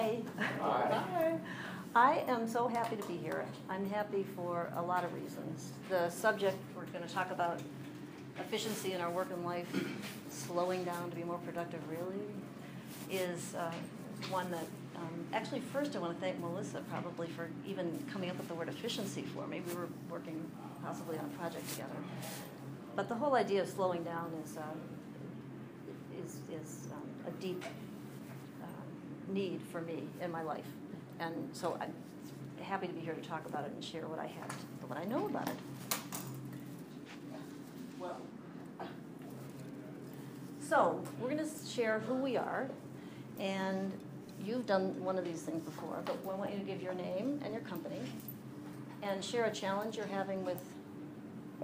Hi. Hi. I am so happy to be here. I'm happy for a lot of reasons. The subject we're going to talk about, efficiency in our work and life, slowing down to be more productive really, is one that, actually first I want to thank Melissa probably for even coming up with the word efficiency for me. We were working possibly on a project together. But the whole idea of slowing down is a deep need for me in my life. And so I'm happy to be here to talk about it and share what I have, what I know about it. Well, so we're going to share who we are, and you've done one of these things before, but I want you to give your name and your company and share a challenge you're having with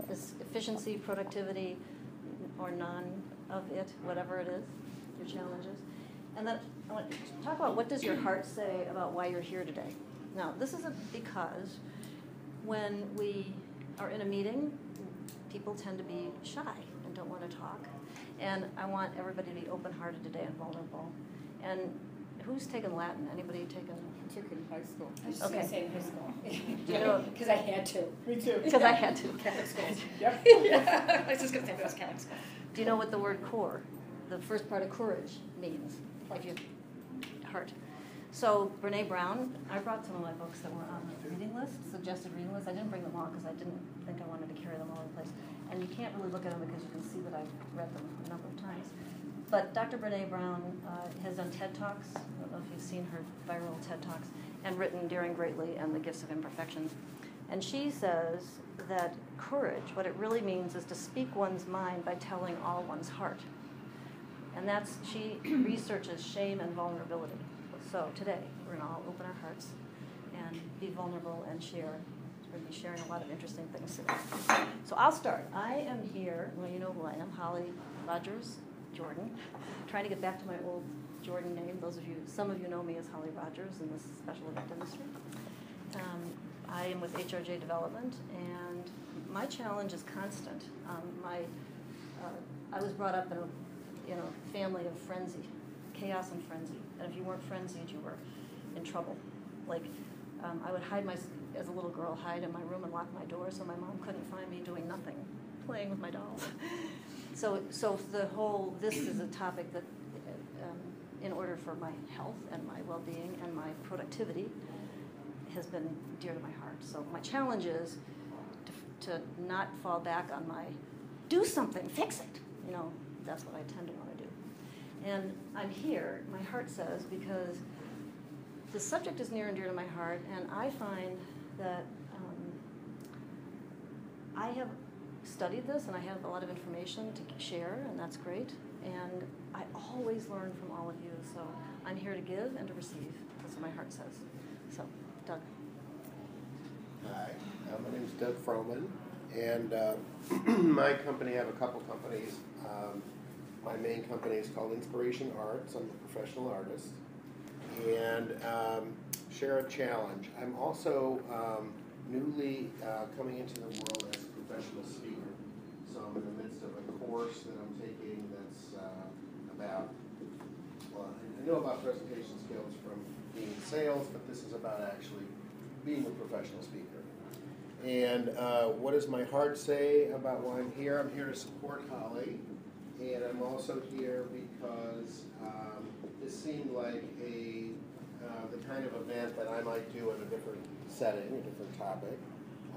this efficiency, productivity, or none of it, whatever it is, your challenges. And then I want to talk about what does your heart say about why you're here today. Now, this is because when we are in a meeting, people tend to be shy and don't want to talk. And I want everybody to be open-hearted today and vulnerable. And who's taken Latin? Anybody taken? I took it in high school. I was just going to say in high school. Do you know? Because I had to. Me too. Because I had to. Catholic schools. Yep. I was just going to say it was Catholic school. Do you know what the word core, the first part of courage, means? Like your heart. So Brene Brown, I brought some of my books that were on the reading list, suggested reading list. I didn't bring them all because I didn't think I wanted to carry them all in place. And you can't really look at them because you can see that I've read them a number of times. But Dr. Brene Brown has done TED Talks. I don't know if you've seen her viral TED Talks, and written Daring Greatly and The Gifts of Imperfections. And she says that courage, what it really means is to speak one's mind by telling all one's heart. And that's, she researches shame and vulnerability. So today, we're going to all open our hearts and be vulnerable and share. We're going to be sharing a lot of interesting things today. So I'll start. I am here, well, you know who I am, Holly Rogers Jordan. I'm trying to get back to my old Jordan name. Some of you know me as Holly Rogers in this special event industry. I am with HRJ Development, and my challenge is constant. I was brought up in a family of frenzy, chaos and frenzy. And if you weren't frenzied, you were in trouble. Like, I would as a little girl, hide in my room and lock my door so my mom couldn't find me doing nothing, playing with my dolls. So this is a topic that, in order for my health and my well-being and my productivity, has been dear to my heart. So my challenge is to not fall back on my, do something, fix it. That's what I tend to want to do. And I'm here, my heart says, because the subject is near and dear to my heart, and I find that I have studied this, and I have a lot of information to share, and that's great. And I always learn from all of you, so I'm here to give and to receive. That's what my heart says. So, Doug. Hi, my name is Doug Froman, and my company, I have a couple companies. My main company is called Inspiration Arts. I'm a professional artist, and share a challenge. I'm also newly coming into the world as a professional speaker. So I'm in the midst of a course that I'm taking that's about, well, I know about presentation skills from being in sales, but this is about actually being a professional speaker. And what does my heart say about why I'm here? I'm here to support Holly, and I'm also here because this seemed like the kind of event that I might do in a different setting, a different topic.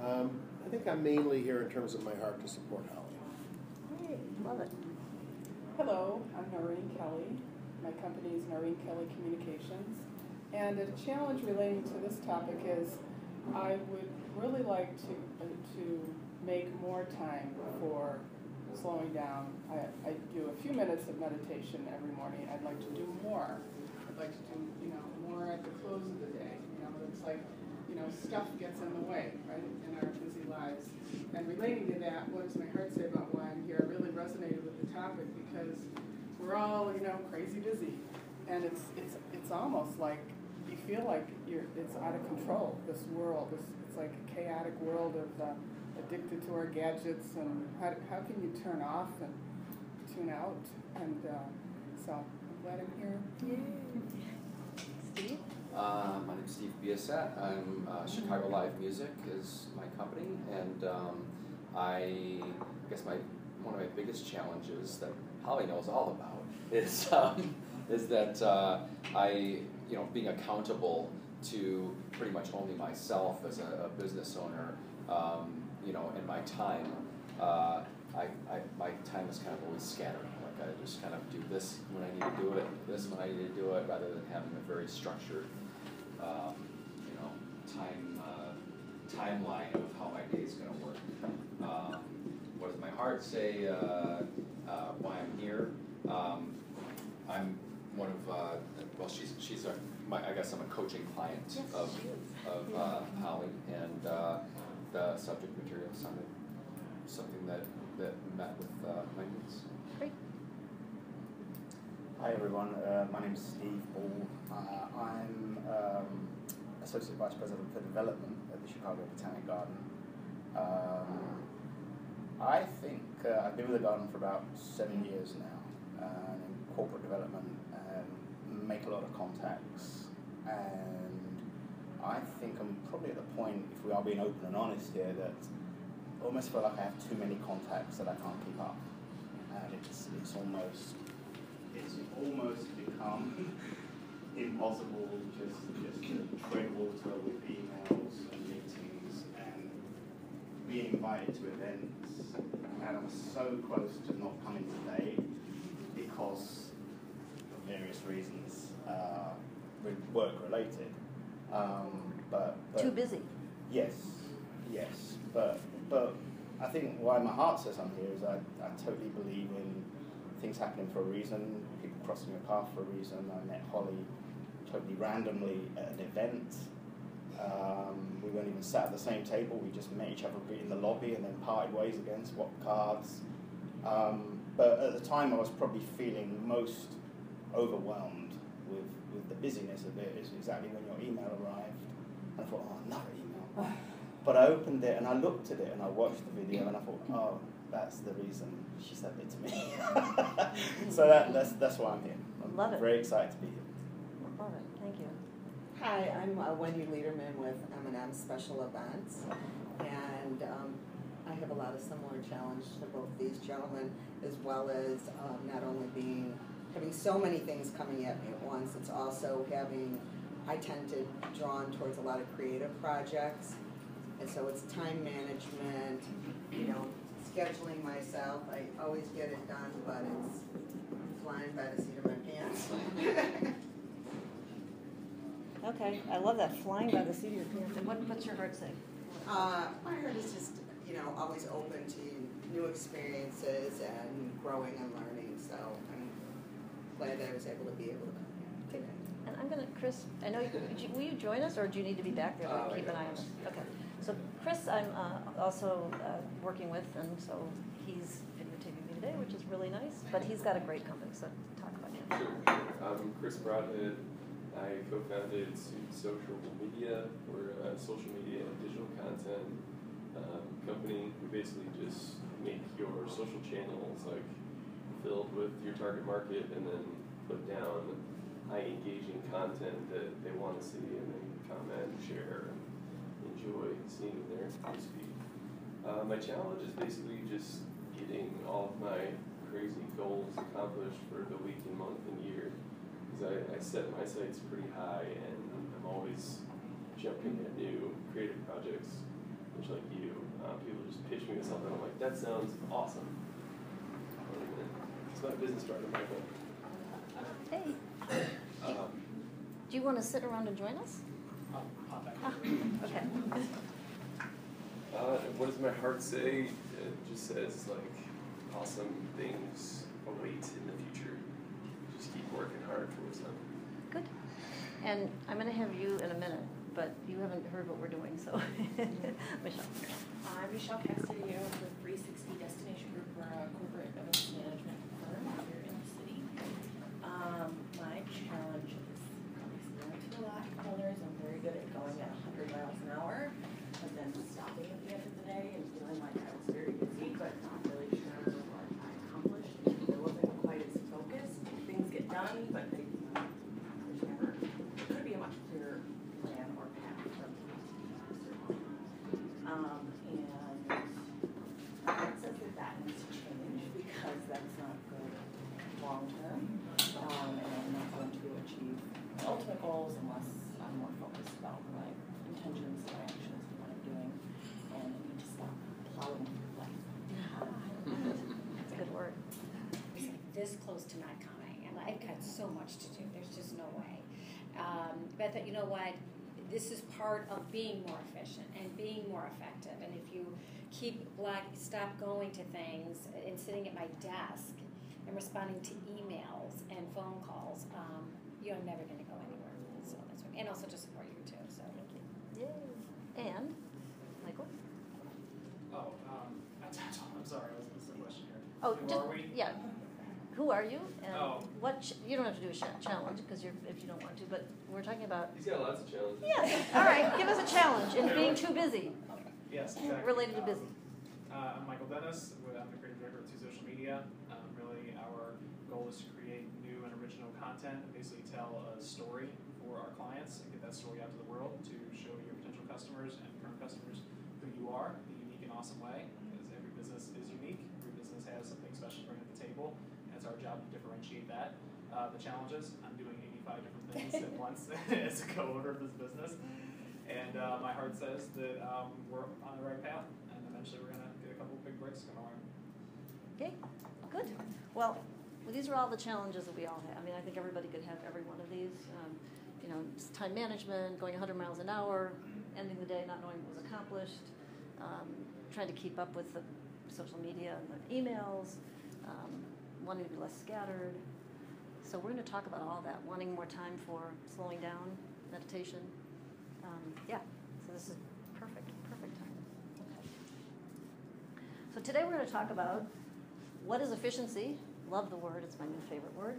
I think I'm mainly here in terms of my heart to support Holly. Hey, love it. Hello, I'm Noreen Kelly. My company is Noreen Kelly Communications. And a challenge relating to this topic is I would really like to make more time for slowing down. I do a few minutes of meditation every morning. I'd like to do more. I'd like to do, more at the close of the day. It's like, stuff gets in the way, right, in our busy lives. And relating to that, what does my heart say about why I'm here? I really resonated with the topic because we're all, crazy busy. And it's almost like you feel like it's out of control, this world. It's like a chaotic world of addicted to our gadgets, and how can you turn off and tune out? And so I'm glad I'm here. Steve? My name's Steve Biasat. I'm Chicago Live Music is my company, and I guess one of my biggest challenges that Holly knows all about is that being accountable to pretty much only myself as a business owner, and my time. My time is kind of always scattered. Like I just kind of do this when I need to do it, this when I need to do it, rather than having a very structured, timeline of how my day is going to work. What does my heart say? Why I'm here? I'm one of I guess I'm a coaching client of Holly, and the subject material sounded something that met with my needs. Great. Hi everyone, my name is Steve Ball. I'm Associate Vice President for Development at the Chicago Botanic Garden. I think I've been with the garden for about 7 years now, in corporate development, and make a lot of contacts. And I think I'm probably at the point, if we are being open and honest here, that I almost feel like I have too many contacts that I can't keep up, and it's almost become impossible just to tread water with emails and meetings and being invited to events. And I'm so close to not coming today because of various reasons, work related. But Too busy. Yes, but I think why my heart says I'm here is I totally believe in things happening for a reason, people crossing your path for a reason. I met Holly totally randomly at an event. We weren't even sat at the same table, we just met each other in the lobby and then parted ways again, swapped cards. But at the time I was probably feeling most overwhelmed with the busyness of it, is exactly when your email arrived. And I thought, oh, another email. But I opened it and I looked at it and I watched the video and I thought, oh, that's the reason she sent it to me. So that's why I'm here. I'm Love it. very excited to be here. Love it. Thank you. Hi, I'm Wendy Lederman with M&M Special Events, and I have a lot of similar challenges to both these gentlemen, as well as not only having so many things coming at me at once, it's also I tend to drawn towards a lot of creative projects, and so it's time management, scheduling myself. I always get it done, but it's flying by the seat of my pants. Okay, I love that, flying by the seat of your pants. And what's your heart say? My heart is just, always open to new experiences and growing and learning, so I'm glad that I was able to come here today. And I'm gonna, Chris, I know, will you join us, or do you need to be back there to keep an eye on us? Okay, so Chris I'm also working with, and so he's videotaping me today, which is really nice, but he's got a great company, so talk about him. Sure. I'm Chris Broadhead. I co-founded Social Media. We're a social media and digital content company. We basically just make your social channels filled with your target market, and then put down high engaging content that they want to see, and then comment, share, and enjoy seeing in their newsfeed. My challenge is basically just getting all of my crazy goals accomplished for the week and month and year. Because I set my sights pretty high, and I'm always jumping at new creative projects, much like you. People just pitch me with something, I'm like, that sounds awesome. It's my business partner, Michael. Hey. Do you want to sit around and join us? Okay. What does my heart say? It just says awesome things await in the future. Just keep working hard towards them. Good. And I'm going to have you in a minute, but you haven't heard what we're doing, so Michelle. I'm Michelle Castillo with 360 Destination Group. We're a corporate events management firm here in the city. My challenge is probably similar to a lot of others. I'm very good at going at 100 miles an hour, but then stopping at the end of the day and feeling like I was very busy, but not really sure what I accomplished. I wasn't quite as focused. Things get done, but there's never, it could be a much clearer goals and less, I'm more focused about my intentions, my actions, and what I'm doing, and I need to stop plowing through life. That's a good word. It's like this close to not coming, and I've got so much to do. There's just no way. But I thought, you know what? This is part of being more efficient and being more effective. And if you stop going to things and sitting at my desk and responding to emails and phone calls, you're never going to go anywhere. So that's what, and also to support you too. So thank you. Yay. And Michael? Oh, I'm sorry, I was missing a question here. Oh, Who just, are we? yeah. Who are you? And Oh. you don't have to do a challenge because if you don't want to, but we're talking about. He's got lots of challenges. Yes. All right. Give us a challenge in being too busy. Yes, exactly. Related to busy. I'm Michael Dennis. I'm the creative director of Two Social Media. Really, our goal is to create new and original content and basically tell a story for our clients and get that story out to the world to show your potential customers and current customers who you are in a unique and awesome way, because every business is unique. Every business has something special to bring to the table. It's our job to differentiate that. The challenges, I'm doing 85 different things at once as a co-owner of this business. And my heart says that we're on the right path, and eventually we're going to get a couple of big breaks going on. Okay. Good. Well, these are all the challenges that we all have. I mean, I think everybody could have every one of these. It's time management, going 100 miles an hour, ending the day not knowing what was accomplished, trying to keep up with the social media and the emails, wanting to be less scattered. So we're going to talk about all that, wanting more time for slowing down, meditation. Yeah, so this is perfect time. Okay. So today we're going to talk about what is efficiency. Love the word, it's my new favorite word.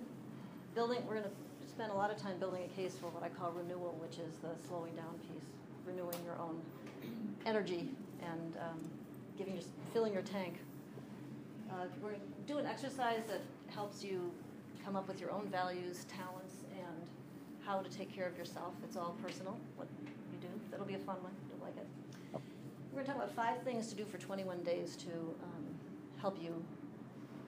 We're going to spend a lot of time building a case for what I call renewal, which is the slowing down piece, renewing your own energy and filling your tank. We're going to do an exercise that helps you come up with your own values, talents, and how to take care of yourself. It's all personal, what you do. That'll be a fun one. You'll like it. We're going to talk about 5 things to do for 21 days to help you.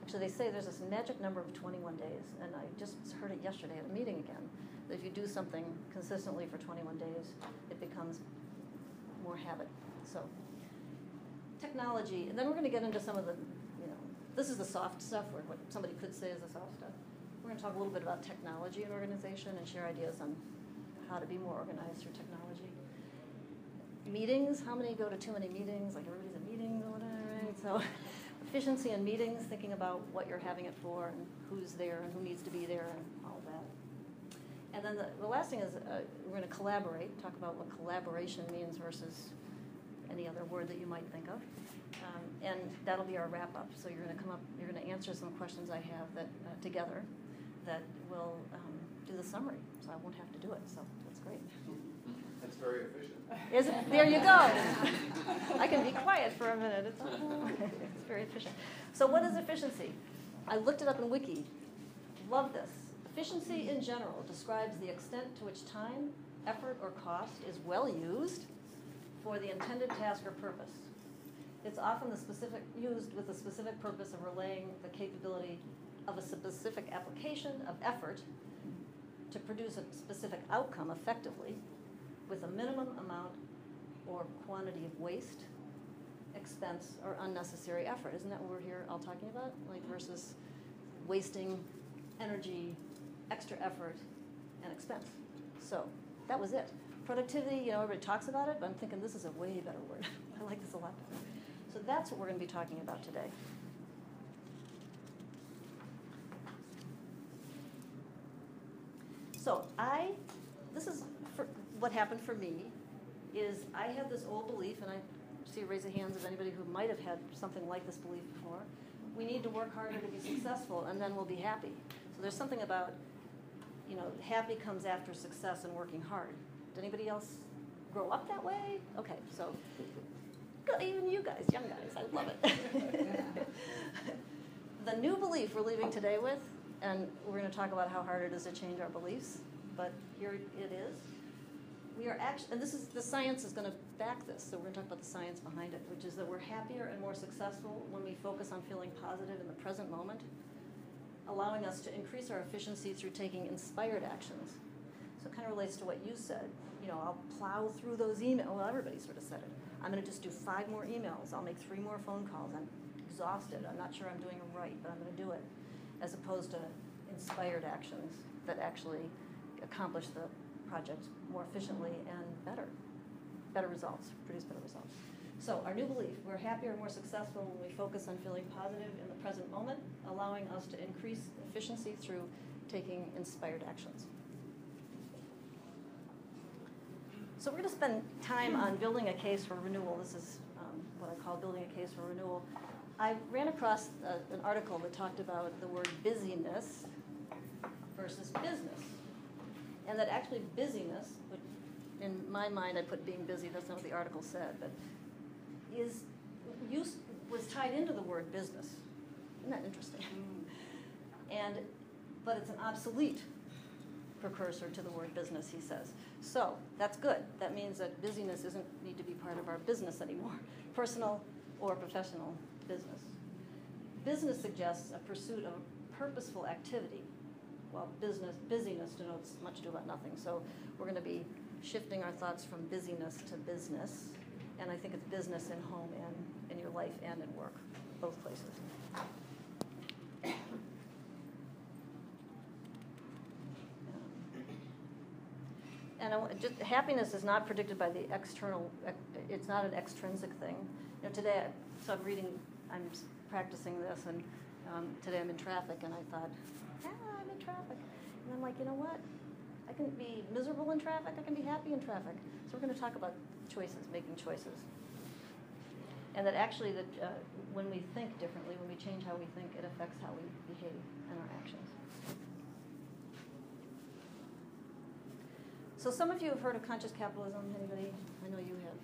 Actually, they say there's this magic number of 21 days, and I just heard it yesterday at a meeting again, that if you do something consistently for 21 days, it becomes more habit. So, technology, and then we're going to get into some of the, this is the soft stuff, or what somebody could say is the soft stuff. We're going to talk a little bit about technology and organization and share ideas on how to be more organized through technology. Meetings, how many go to too many meetings? Like everybody's at meetings or whatever, right? So efficiency in meetings, thinking about what you're having it for and who's there and who needs to be there and all that. And then the last thing is we're going to collaborate, talk about what collaboration means versus any other word that you might think of. And that'll be our wrap up. So you're going to answer some questions I have that together that will do the summary. So I won't have to do it. So that's great. That's very efficient. Is it? There you go. I can be quiet for a minute. It's very efficient. So what is efficiency? I looked it up in Wiki. Love this. Efficiency in general describes the extent to which time, effort, or cost is well used for the intended task or purpose. It's often used with the specific purpose of relaying the capability of a specific application of effort to produce a specific outcome effectively with a minimum amount or quantity of waste, expense, or unnecessary effort. Isn't that what we're here all talking about? Like versus wasting energy, extra effort, and expense. So that was it. Productivity, everybody talks about it, but I'm thinking this is a way better word. I like this a lot better. So that's what we're going to be talking about today. So this is what happened for me, is I had this old belief, and I see a raise of hands of anybody who might have had something like this belief before. We need to work harder to be successful, and then we'll be happy. So there's something about, happy comes after success and working hard. Did anybody else grow up that way? Okay, so good, even you guys, young guys, I love it. The new belief we're leaving today with, and we're going to talk about how hard it is to change our beliefs, but here it is. We are actually, and the science is going to back this, so we're going to talk about the science behind it, which is that we're happier and more successful when we focus on feeling positive in the present moment, allowing us to increase our efficiency through taking inspired actions So it kind of relates to what you said. You know, I'll plow through those emails. Well, everybody sort of said it. I'm going to just do 5 more emails. I'll make 3 more phone calls. I'm exhausted. I'm not sure I'm doing them right, but I'm going to do it. As opposed to inspired actions that actually accomplish the project more efficiently and better results, produce better results. So our new belief, we're happier and more successful when we focus on feeling positive in the present moment, allowing us to increase efficiency through taking inspired actions. So we're going to spend time on building a case for renewal. This is what I call building a case for renewal. I ran across an article that talked about the word busyness versus business. And that actually busyness, which in my mind I put being busy, that's not what the article said, but was tied into the word business. Isn't that interesting? But it's an obsolete precursor to the word business, he says. So that's good. That means that busyness doesn't need to be part of our business anymore, personal or professional business. Business suggests a pursuit of purposeful activity, while busyness denotes much ado about nothing. So we're going to be shifting our thoughts from busyness to business, and I think it's business in home and in your life and in work, both places. And happiness is not predicted by the external, it's not an extrinsic thing. You know, today, I'm practicing this, and today I'm in traffic, and I thought, I'm in traffic. And I'm like, you know what? I can be miserable in traffic, I can be happy in traffic. So we're going to talk about choices, making choices. And that actually, when we think differently, when we change how we think, it affects how we behave and our actions. So some of you have heard of conscious capitalism. Anybody? I know you have.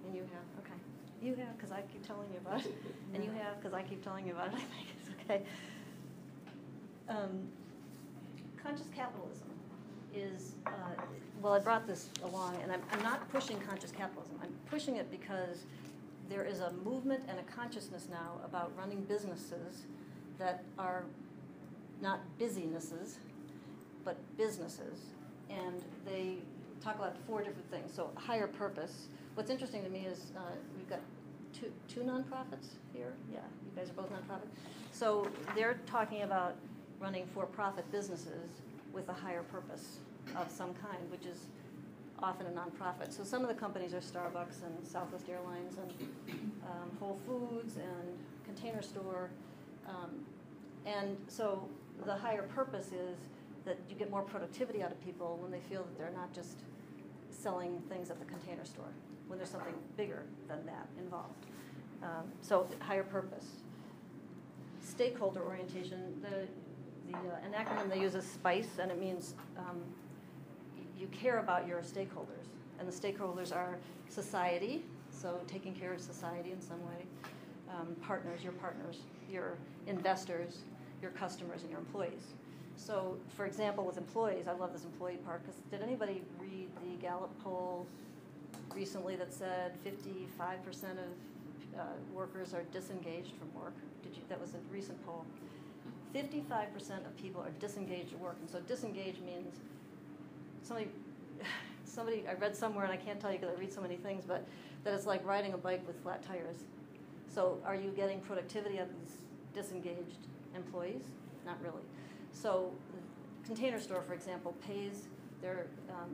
And you have. Okay. You have, because I keep telling you about it. And you have, because I keep telling you about it. I think it's okay. Conscious capitalism is, well, I brought this along, and I'm not pushing conscious capitalism. I'm pushing it because there is a movement and a consciousness now about running businesses that are not busynesses, but businesses. And they talk about 4 different things. So higher purpose. What's interesting to me is we've got two nonprofits here. Yeah, you guys are both nonprofit. So they're talking about running for-profit businesses with a higher purpose of some kind, which is often a nonprofit. So some of the companies are Starbucks and Southwest Airlines and Whole Foods and Container Store. And so the higher purpose is that you get more productivity out of people when they feel that they're not just selling things at the Container Store, when there's something bigger than that involved. So higher purpose. Stakeholder orientation, an acronym they use is SPICE, and it means you care about your stakeholders. And the stakeholders are society, so taking care of society in some way, partners, your investors, your customers, and your employees. So, for example, with employees, I love this employee part, because did anybody read the Gallup poll recently that said 55% of workers are disengaged from work? That was a recent poll. 55% of people are disengaged at work, and so disengaged means somebody I read somewhere, and I can't tell you because I read so many things, but that it's like riding a bike with flat tires. So are you getting productivity out of these disengaged employees? Not really. So Container Store, for example, pays their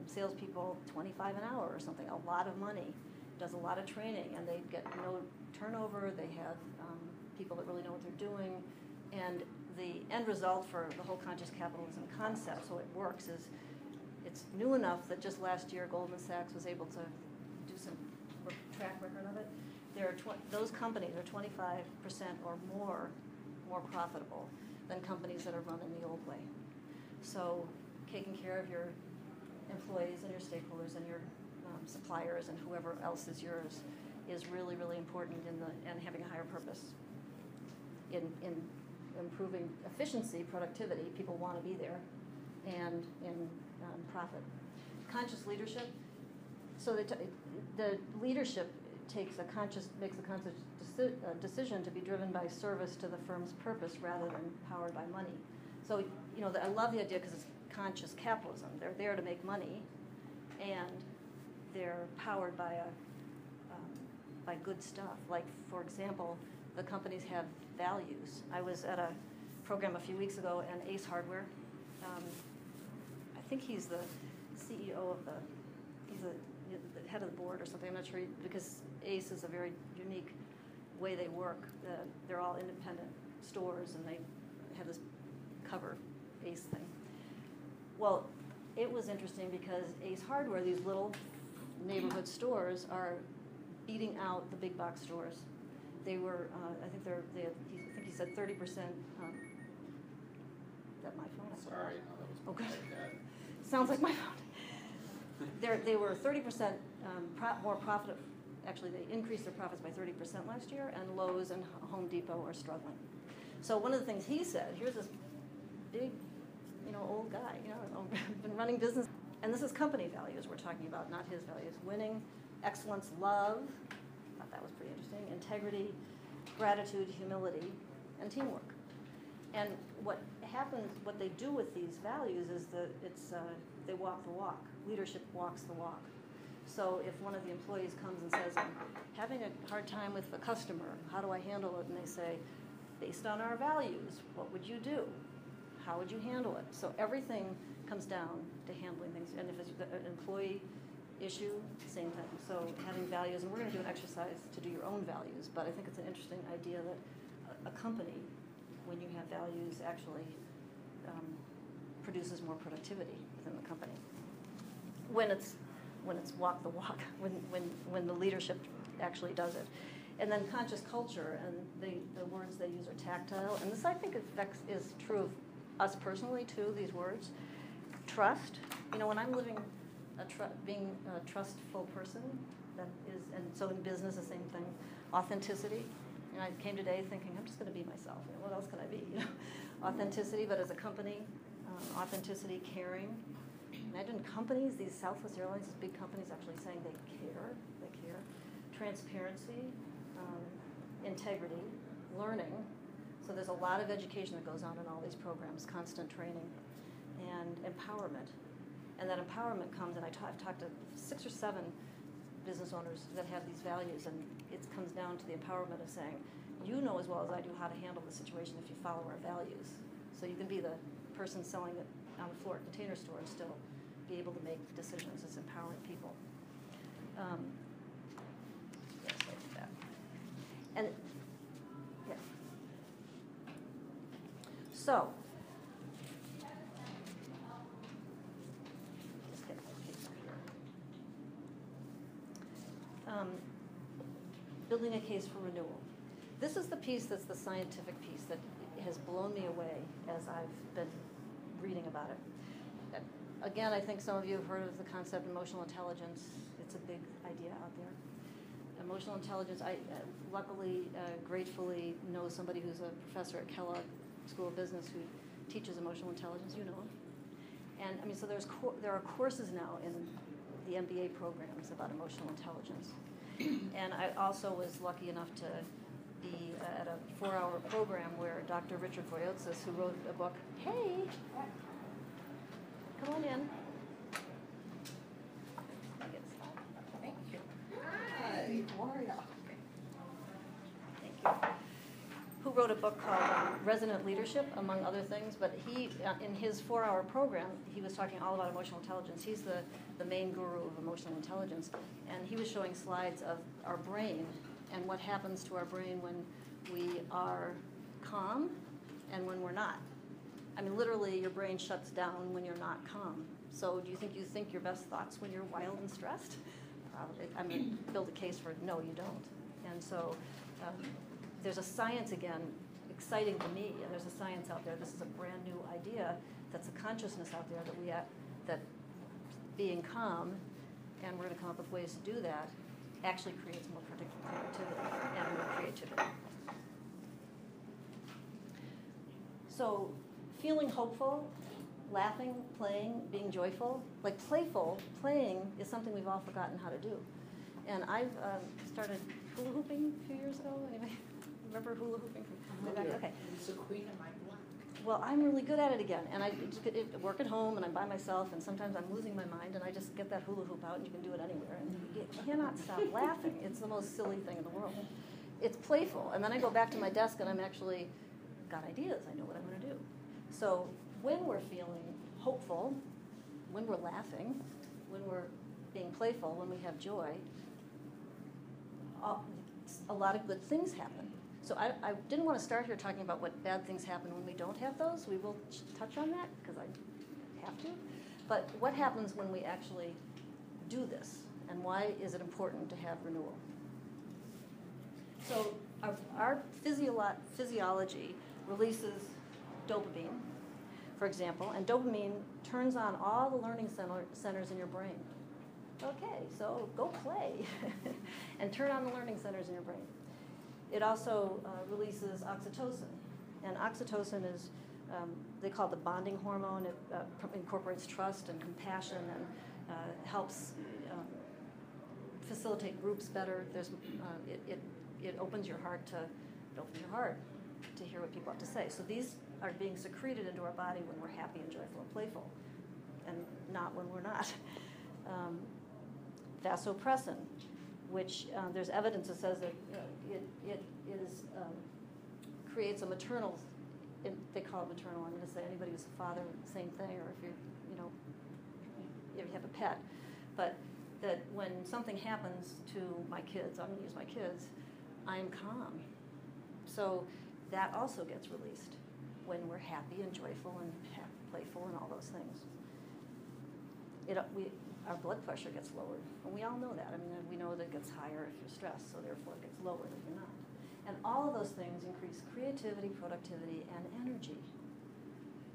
salespeople $25 an hour or something, a lot of money, does a lot of training, and they get no turnover. They have people that really know what they're doing. And the end result for the whole conscious capitalism concept, so it works, is it's new enough that just last year Goldman Sachs was able to do some track record of it. Those companies are 25% or more profitable than companies that are run in the old way. So taking care of your employees and your stakeholders and your suppliers and whoever else is yours is really, really important and having a higher purpose in improving efficiency, productivity. People want to be there, and in profit. Conscious leadership. So the leadership makes a conscious decision to be driven by service to the firm's purpose rather than powered by money. So I love the idea because it's conscious capitalism. They're there to make money, and they're powered by good stuff. Like, for example, the companies have values. I was at a program a few weeks ago, and Ace Hardware, I think he's the CEO of he's the head of the board or something, I'm not sure, because Ace is a very unique way they work. They're all independent stores, and they have this cover Ace thing. Well, it was interesting because Ace Hardware, these little neighborhood stores, are beating out the big box stores. They were, I think I think he said 30%. Is that my phone? Sorry, no, that was Okay. my bad. Sounds like my phone. They were 30% more profit. Actually, they increased their profits by 30% last year, and Lowe's and Home Depot are struggling. So one of the things he said, here's this big, old guy, been running business, and this is company values we're talking about, not his values. Winning, excellence, love, I thought that was pretty interesting, integrity, gratitude, humility, and teamwork. And what happens, what they do with these values is they walk the walk. Leadership walks the walk. So if one of the employees comes and says, I'm having a hard time with the customer, how do I handle it? And they say, based on our values, what would you do? How would you handle it? So everything comes down to handling things. And if it's an employee issue, same thing. So having values, and we're going to do an exercise to do your own values, but I think it's an interesting idea that a company, when you have values, actually produces more productivity within the company. When it's walk the walk, when the leadership actually does it. And then conscious culture, and the words they use are tactile. And this, I think, is true of us personally, too, these words. Trust. When I'm living, being a trustful person, that is, and so in business, the same thing. Authenticity. I came today thinking, I'm just going to be myself. What else can I be? Authenticity, but as a company, authenticity, caring. Imagine companies, these Southwest Airlines, these big companies actually saying they care. Transparency, integrity, learning. So there's a lot of education that goes on in all these programs, constant training, and empowerment. And that empowerment comes, and I've talked to 6 or 7 business owners that have these values, and it comes down to the empowerment of saying, you know as well as I do how to handle the situation if you follow our values. So you can be the person selling it on the floor at Container Store and still be able to make decisions. It's empowering people. Yes, I did that. And yeah. So just get my paper here. Building a case for renewal. This is the piece that's the scientific piece that has blown me away as I've been reading about it. Again, I think some of you have heard of the concept of emotional intelligence. It's a big idea out there. Emotional intelligence, I luckily, gratefully know somebody who's a professor at Kellogg School of Business who teaches emotional intelligence. You know him. And I mean, so there are courses now in the MBA programs about emotional intelligence. And I also was lucky enough to be at a 4-hour program where Dr. Richard Voyotsis, who wrote a book, hey, come on in. Thank you. Hi, how are you? Thank you. Who wrote a book called Resonant Leadership, among other things, but he, in his 4-hour program, he was talking all about emotional intelligence. He's the main guru of emotional intelligence, and he was showing slides of our brain and what happens to our brain when we are calm and when we're not. I mean, literally, your brain shuts down when you're not calm. So do you think your best thoughts when you're wild and stressed? Probably. I mean, build a case for no, you don't. And so there's a science, again, exciting to me, and there's a science out there. This is a brand new idea. That's a consciousness out there that being calm, and we're going to come up with ways to do that, actually creates more productivity and more creativity. So feeling hopeful, laughing, playing, being joyful, like playing is something we've all forgotten how to do. And I've started hula hooping a few years ago. Anybody remember hula hooping? Okay. It's the queen of my block. well, I'm really good at it again. And I work at home, and I'm by myself, and sometimes I'm losing my mind, and I just get that hula hoop out, and you can do it anywhere. And you cannot stop laughing. It's the most silly thing in the world. It's playful. And then I go back to my desk, and I'm actually got ideas. I know what I'm going to do. So when we're feeling hopeful, when we're laughing, when we're being playful, when we have joy, a lot of good things happen. So I didn't want to start here talking about what bad things happen when we don't have those. We will touch on that because I have to. But what happens when we actually do this, and why is it important to have renewal? So our physiology releases dopamine, for example, and dopamine turns on all the learning centers in your brain. Okay, so go play and turn on the learning centers in your brain. It also releases oxytocin, and oxytocin is, they call it the bonding hormone. It incorporates trust and compassion and helps facilitate groups better. It opens your heart to hear what people have to say. So these are being secreted into our body when we're happy and joyful and playful, and not when we're not. Vasopressin, which there's evidence that says that it creates a maternal, they call it maternal, I'm going to say anybody who's a father, same thing, or if you have a pet, but that when something happens to my kids, I'm going to use my kids, I'm calm. So that also gets released when we're happy and joyful and playful and all those things. Our blood pressure gets lowered, and we all know that. I mean, we know that it gets higher if you're stressed, so therefore it gets lowered if you're not. And all of those things increase creativity, productivity, and energy.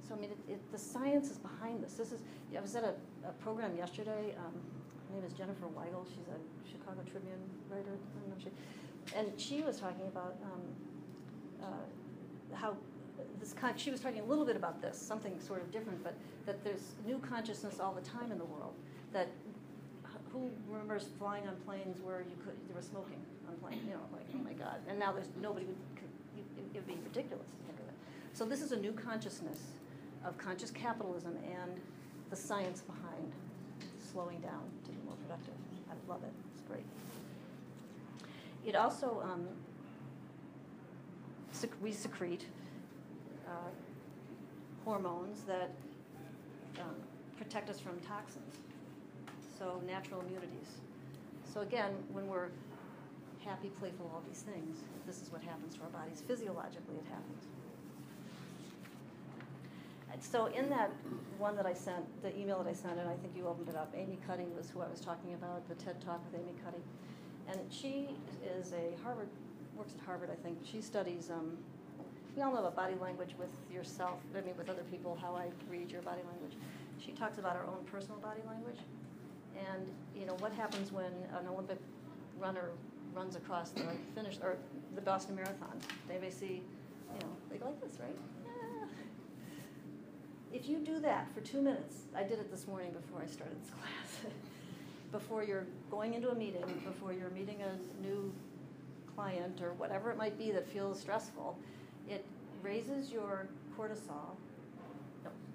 So I mean, the science is behind this. I was at a program yesterday. Her name is Jennifer Weigel. She's a Chicago Tribune writer. I don't know if and she was talking about how she was talking a little bit about this, something sort of different, but that there's new consciousness all the time in the world. That who remembers flying on planes where there was smoking on planes? Like, oh my God! And now there's nobody would. It would be ridiculous to think of it. So this is a new consciousness of conscious capitalism and the science behind slowing down to be more productive. I love it. It's great. It also we secrete hormones that protect us from toxins. So natural immunities. So again, when we're happy, playful, all these things, this is what happens to our bodies. Physiologically, it happens. And so in that one that I sent, the email that I sent, and I think you opened it up, Amy Cuddy was who I was talking about, the TED Talk with Amy Cuddy. And she is works at Harvard, I think. She studies, we all know about body language with yourself, with other people, how I read your body language. She talks about our own personal body language. And, what happens when an Olympic runner runs across the finish, or the Boston Marathon? They may see, they go like this, right? Yeah. If you do that for 2 minutes, I did it this morning before I started this class, before you're going into a meeting, before you're meeting a new client or whatever it might be that feels stressful, it raises your cortisol,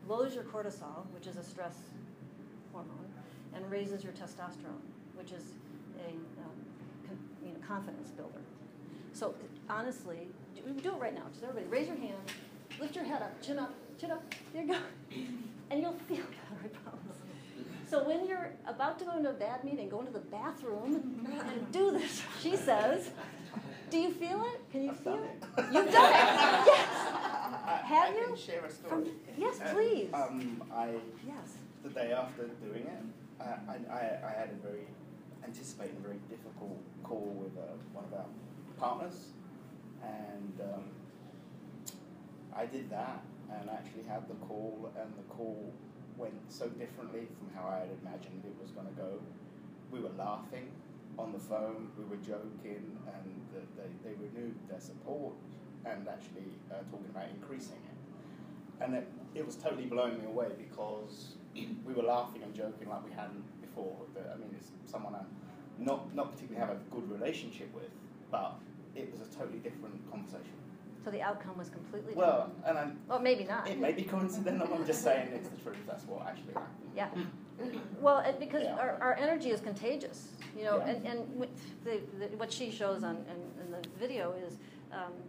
lowers your cortisol, which is a stress hormone, and raises your testosterone, which is a confidence builder. So honestly, do it right now. Just everybody, raise your hand, lift your head up, chin up, there you go, and you'll feel better, I promise. So when you're about to go into a bad meeting, go into the bathroom and do this. She says, do you feel it? Can you feel it? You've done it. Yes. Have you? I can share a story. Yes, please. Yes. The day after doing it, I had a very difficult call with one of our partners, and I did that and actually had the call, and the call went so differently from how I had imagined it was going to go. We were laughing on the phone, we were joking, and they renewed their support and actually talking about increasing it. And it was totally blowing me away because we were laughing and joking like we hadn't before. It's someone I not particularly have a good relationship with, but it was a totally different conversation. So the outcome was completely Well, different. and Well, maybe not. it may be coincidental. I'm just saying it's the truth. That's what actually happened. Yeah. Well, because Yeah. our energy is contagious, you know, Yeah. and what she shows on in the video is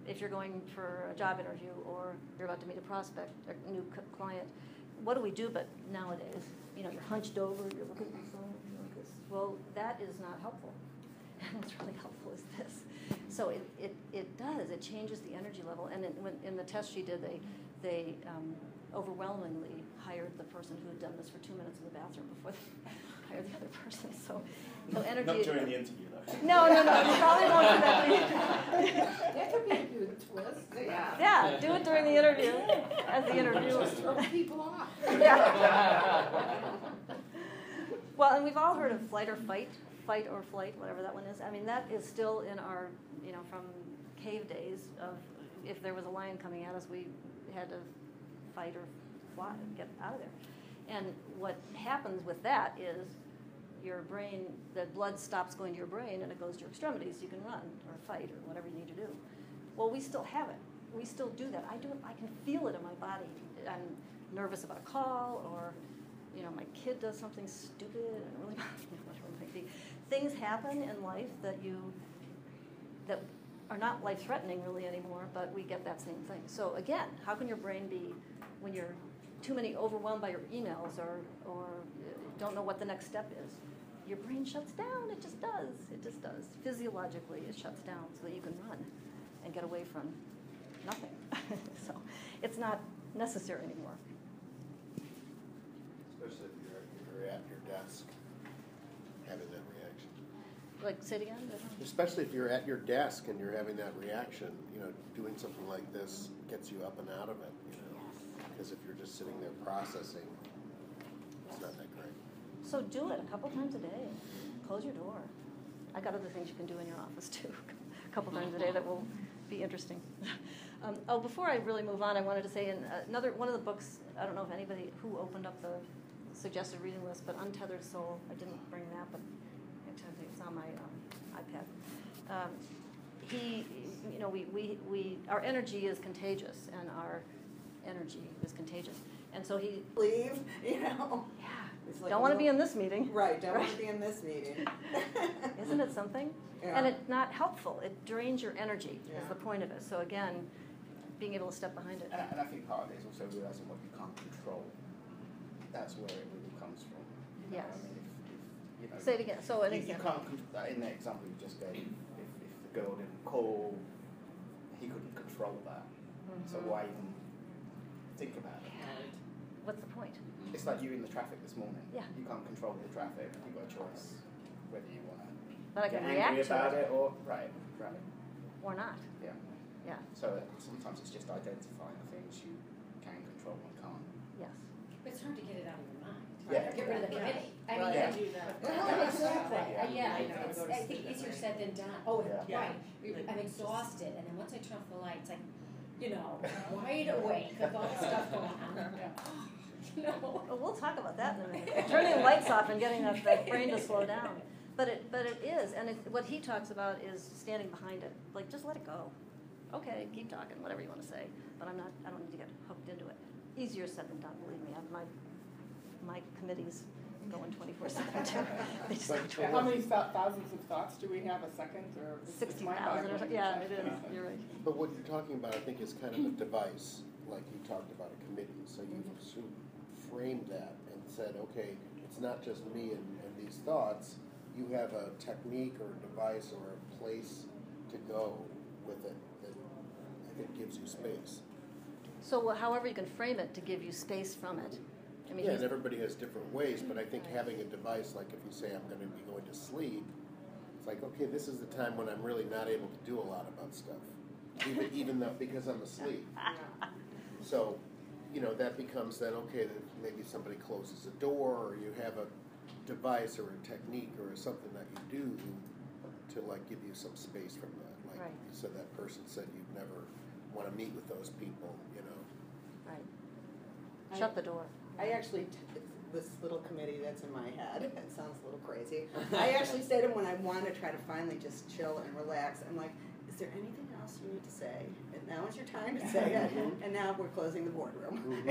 if you're going for a job interview or you're about to meet a prospect, a new client, what do we do? But nowadays, you know, you're hunched over, you're looking at your phone, you're like this. Well, that is not helpful. And what's really helpful is this. So it does. It changes the energy level. And in the test she did, they overwhelmingly hired the person who had done this for 2 minutes in the bathroom before they hired the other person. So energy. Not during the interview, though. No. You probably won't do that. That could be a good twist. Yeah, do it during the interview as the interviewer. Throw people off. Yeah. Well, and we've all heard of fight or flight, whatever that one is. I mean, that is still in our, you know, from cave days of if there was a lion coming at us, we had to fight or fly, get out of there. And what happens with that is your brain, the blood stops going to your brain and it goes to your extremities. You can run or fight or whatever you need to do. Well, we still have it. We still do that. I do it. I can feel it in my body. I'm nervous about a call, or you know, my kid does something stupid and it really bothers me, whatever it might be. Things happen in life that are not life-threatening really anymore, but we get that same thing. So again, how can your brain be, when you're overwhelmed by your emails or don't know what the next step is, your brain shuts down. It just does. It just does. Physiologically, it shuts down so that you can run and get away from nothing. So it's not necessary anymore. Especially if you're at your desk having that reaction. Like, say it again? Especially if you're at your desk and you're having that reaction, you know, doing something like this gets you up and out of it, you know. Because if you're just sitting there processing, it's not that great. So do it a couple times a day. Close your door. I got other things you can do in your office too, a couple times a day that will be interesting. Before I really move on, I wanted to say one of the books, I don't know if anybody who opened up the suggested reading list, but Untethered Soul, I didn't bring that, but it's on my iPad. Our energy is contagious, and our energy is contagious. And so he Leave, you know. Yeah. It's like Don't want to be in this meeting. Right, don't want to be in this meeting. Isn't it something? Yeah. And it's not helpful. It drains your energy, Yeah. is the point of it. So again, being able to step behind it. And I think part of it is also realizing what you can't control. That's where it really comes from. You know, Yes. I mean, if you know, Say it again. So an you example. can't, in the example you just gave, if the girl didn't call, he couldn't control that. So why even think about it? What's the point? It's like you in the traffic this morning. Yeah. You can't control the traffic. You've got a choice whether you want to But I get can angry react to about it it or right. or not. Yeah. Yeah. So sometimes it's just identifying the things you can control and can't. Yes. But it's hard to get it out of your mind. Yeah. Get rid of the committee. I mean, Yeah. do that. Exactly. Yeah. I think easier said than done. Oh, Yeah. Right. I'm exhausted, and then once I turn off the lights, like, you know, wide awake with all the stuff going on. No. Well, we'll talk about that in a minute. Turning the lights off and getting that brain to slow down. But it is, and what he talks about is standing behind it. Like, just let it go. Okay, keep talking, whatever you want to say. But I don't need to get hooked into it. Easier said than done, believe me. My committee's going 24/7 too. They just But- go How many thousands of thoughts do we have a second, or? it's 60,000 or mind-boggling. something. Yeah, it is. You're right. But what you're talking about, I think, is kind of a device, like you talked about a committee. So you sort of framed that and said, okay, it's not just me and these thoughts. You have a technique or a device or a place to go with it that I think gives you space. So however you can frame it to give you space from it. I mean, Yeah, and everybody has different ways, but I think having a device, like if you say I'm going to be going to sleep, it's like, okay, this is the time when I'm really not able to do a lot about stuff, even though because I'm asleep. So, you know, that becomes then, okay, that maybe somebody closes a door, or you have a device or a technique or something that you do to like give you some space from that. Like Right. you said, that person said you'd never want to meet with those people, you know. Right. Shut the door. I actually, this little committee that's in my head, it sounds a little crazy. I actually say to him when I want to try to finally just chill and relax, I'm like, there anything else you need to say? And now is your time to say it. And now we're closing the boardroom.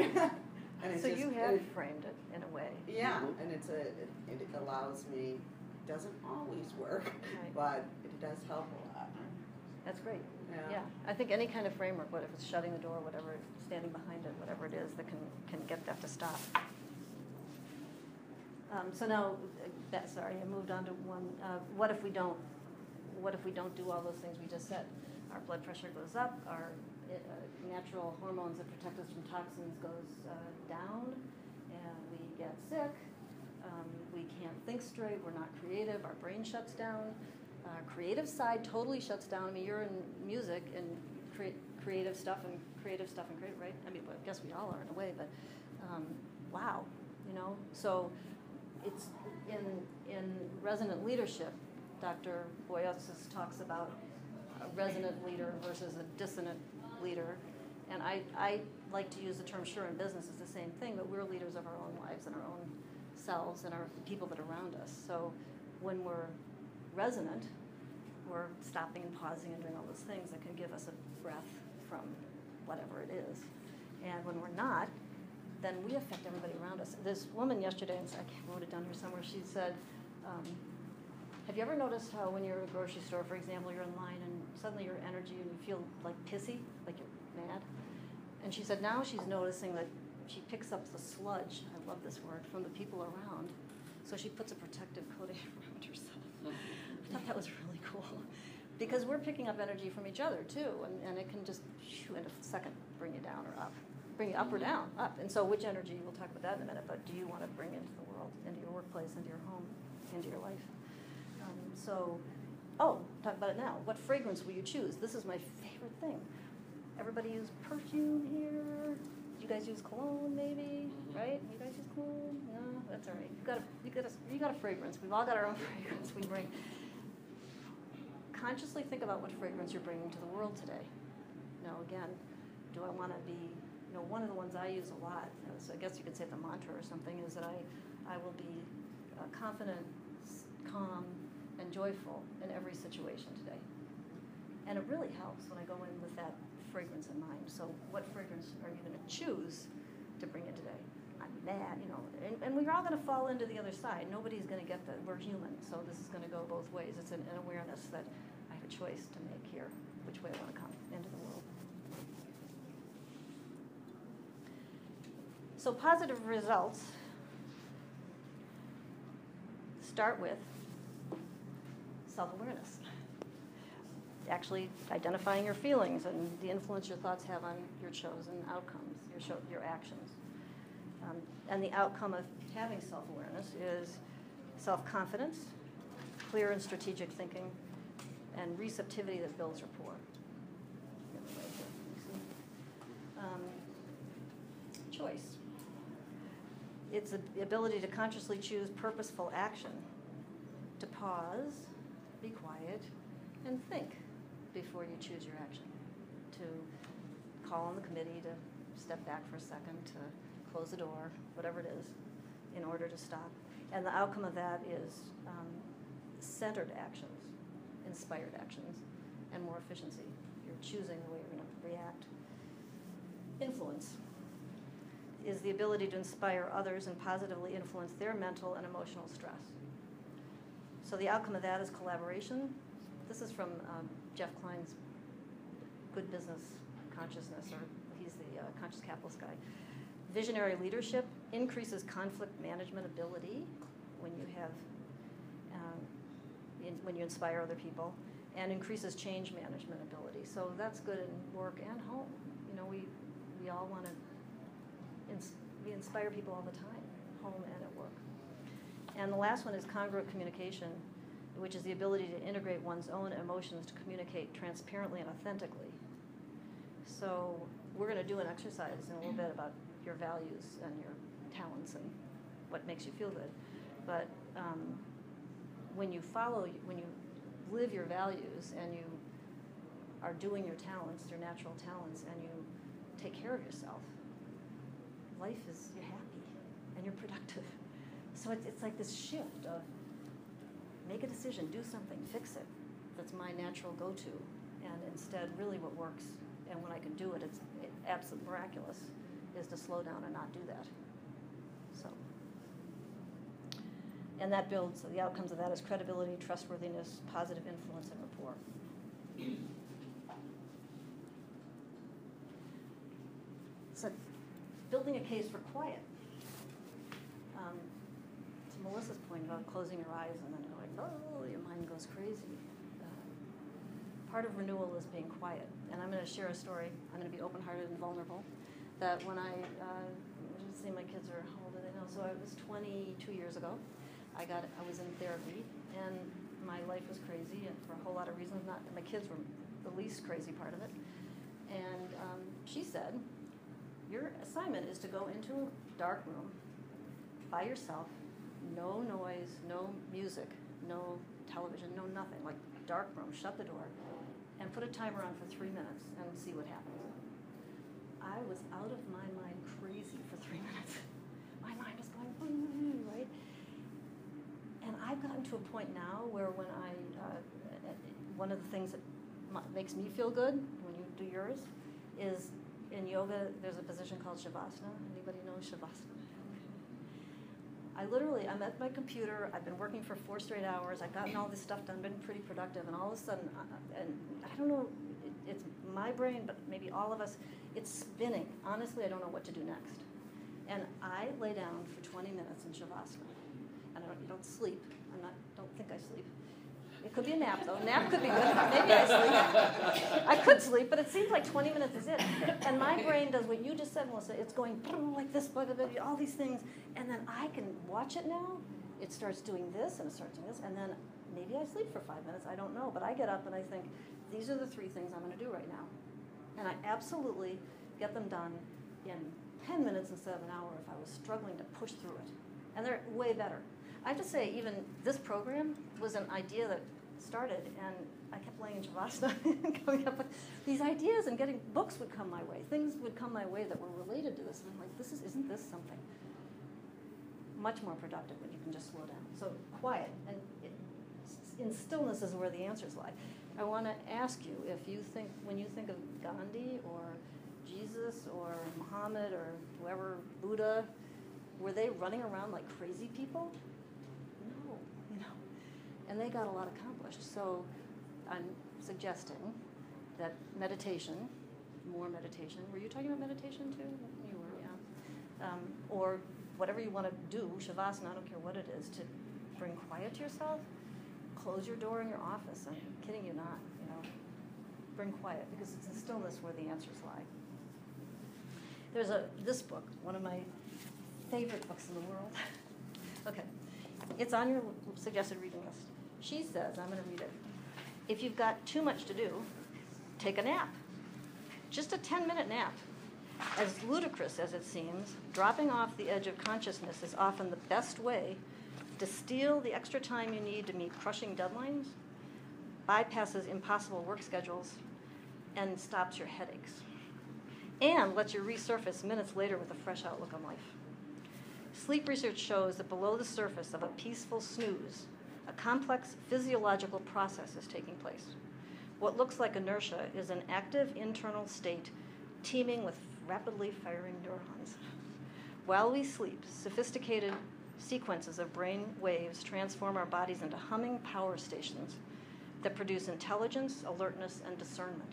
And it's So just, you have framed it in a way. yeah, and it allows me, doesn't always work, Right. but it does help a lot. That's great. Yeah. Yeah, I think any kind of framework, whether it's shutting the door, whatever, standing behind it, whatever it is, that can get that to stop. So now, sorry, I moved on to one. What if we don't do all those things we just said? Our blood pressure goes up. Our natural hormones that protect us from toxins goes down, and we get sick. We can't think straight. We're not creative. Our brain shuts down. Our creative side totally shuts down. I mean, you're in music and creative stuff, right? I mean, well, I guess we all are in a way, but wow, you know. So it's in resonant leadership. Dr. Boyosis talks about a resonant leader versus a dissonant leader, and I like to use the term sure in business is the same thing, but we're leaders of our own lives and our own selves and our people that are around us. So when we're resonant, we're stopping and pausing and doing all those things that can give us a breath from whatever it is. And when we're not, then we affect everybody around us. This woman yesterday, and I wrote it down here somewhere, she said, have you ever noticed how when you're at a grocery store, for example, you're in line and suddenly your energy and you feel like pissy, like you're mad? And she said now she's noticing that she picks up the sludge, I love this word, from the people around. So she puts a protective coating around herself. I thought that was really cool. Because we're picking up energy from each other too, and it can just, in a second, bring you down or up. Bring you up or down, up. And so which energy, we'll talk about that in a minute, but do you want to bring into the world, into your workplace, into your home, into your life? Talk about it now. What fragrance will you choose? This is my favorite thing. Everybody use perfume here. You guys use cologne, maybe, right? You guys use cologne? No, that's all right. You got a fragrance. We've all got our own fragrance we bring. Consciously think about what fragrance you're bringing to the world today. Now, again, do I want to be, one of the ones I use a lot, so I guess you could say the mantra or something, is that I will be confident, calm, and joyful in every situation today. And it really helps when I go in with that fragrance in mind. So what fragrance are you going to choose to bring in today? I'm mad, and we're all going to fall into the other side. Nobody's going to get that. We're human, so this is going to go both ways. It's an awareness that I have a choice to make here, which way I want to come into the world. So positive results start with self-awareness. Actually identifying your feelings and the influence your thoughts have on your chosen outcomes, your actions. And the outcome of having self-awareness is self-confidence, clear and strategic thinking, and receptivity that builds rapport. Choice. It's the ability to consciously choose purposeful action, to pause, be quiet, and think before you choose your action, to call on the committee to step back for a second, to close the door, whatever it is, in order to stop. And the outcome of that is centered actions, inspired actions, and more efficiency. You're choosing the way you're going to react. Influence is the ability to inspire others and positively influence their mental and emotional stress. So the outcome of that is collaboration. This is from Jeff Klein's Good Business Consciousness, or he's the conscious capitalist guy. Visionary leadership increases conflict management ability when you have, when you inspire other people, and increases change management ability. So that's good in work and home. We all want to we inspire people all the time, home and at work. And the last one is congruent communication, which is the ability to integrate one's own emotions to communicate transparently and authentically. So we're going to do an exercise in a little bit about your values and your talents and what makes you feel good. But when you live your values and you are doing your talents, your natural talents, and you take care of yourself, you're happy and you're productive. So it's like this shift of make a decision, do something, fix it. That's my natural go-to. And instead, really what works, and when I can do it, it's absolutely miraculous, is to slow down and not do that. So, and that builds, the outcomes of that is credibility, trustworthiness, positive influence, and rapport. So, building a case for quiet. To Melissa's point about closing your eyes and then you're like, oh, your mind goes crazy. Part of renewal is being quiet. And I'm going to share a story. I'm going to be open-hearted and vulnerable. That when I let's see, my kids are, how old are they now? So it was 22 years ago. I was in therapy, and my life was crazy, and for a whole lot of reasons. Not my kids were the least crazy part of it. And she said, your assignment is to go into a dark room by yourself, no noise, no music, no television, no nothing, like dark room, shut the door, and put a timer on for 3 minutes and see what happens. I was out of my mind crazy for 3 minutes. My mind was going, right? And I've gotten to a point now where when one of the things that makes me feel good when you do yours is in yoga, there's a position called Shavasana. Anybody know Shavasana? I'm at my computer, I've been working for 4 straight hours, I've gotten all this stuff done, been pretty productive, and all of a sudden, and I don't know, it's my brain, but maybe all of us, it's spinning. Honestly, I don't know what to do next. And I lay down for 20 minutes in Shavasana. And you don't sleep. Don't think I sleep. It could be a nap, though. Nap could be good. Maybe I sleep. I could sleep, but it seems like 20 minutes is it. And my brain does what you just said, Melissa. It's going like this, all these things. And then I can watch it now. It starts doing this, and it starts doing this. And then maybe I sleep for 5 minutes. I don't know. But I get up, and I think, these are the 3 things I'm going to do right now. And I absolutely get them done in 10 minutes instead of an hour if I was struggling to push through it. And they're way better. I have to say, even this program was an idea that started, and I kept laying in Shavasana and coming up with these ideas, and getting books would come my way. Things would come my way that were related to this. And I'm like, isn't this something much more productive when you can just slow down? So quiet, and in stillness is where the answers lie. I want to ask you if you think, when you think of Gandhi or Jesus or Muhammad or whoever, Buddha, were they running around like crazy people? No, and they got a lot accomplished. So I'm suggesting that meditation, more meditation. Were you talking about meditation too? You were, yeah. Or whatever you want to do, Shavasana, I don't care what it is, to bring quiet to yourself. Close your door in your office. I'm kidding you not, Bring quiet, because it's in stillness where the answers lie. There's this book, one of my favorite books in the world. Okay, it's on your suggested reading list. She says, I'm going to read it. If you've got too much to do, take a nap. Just a 10-minute nap. As ludicrous as it seems, dropping off the edge of consciousness is often the best way to steal the extra time you need to meet crushing deadlines, bypasses impossible work schedules, and stops your headaches, and lets you resurface minutes later with a fresh outlook on life. Sleep research shows that below the surface of a peaceful snooze, a complex physiological process is taking place. What looks like inertia is an active internal state teeming with rapidly firing neurons. While we sleep, sophisticated sequences of brain waves transform our bodies into humming power stations that produce intelligence, alertness, and discernment.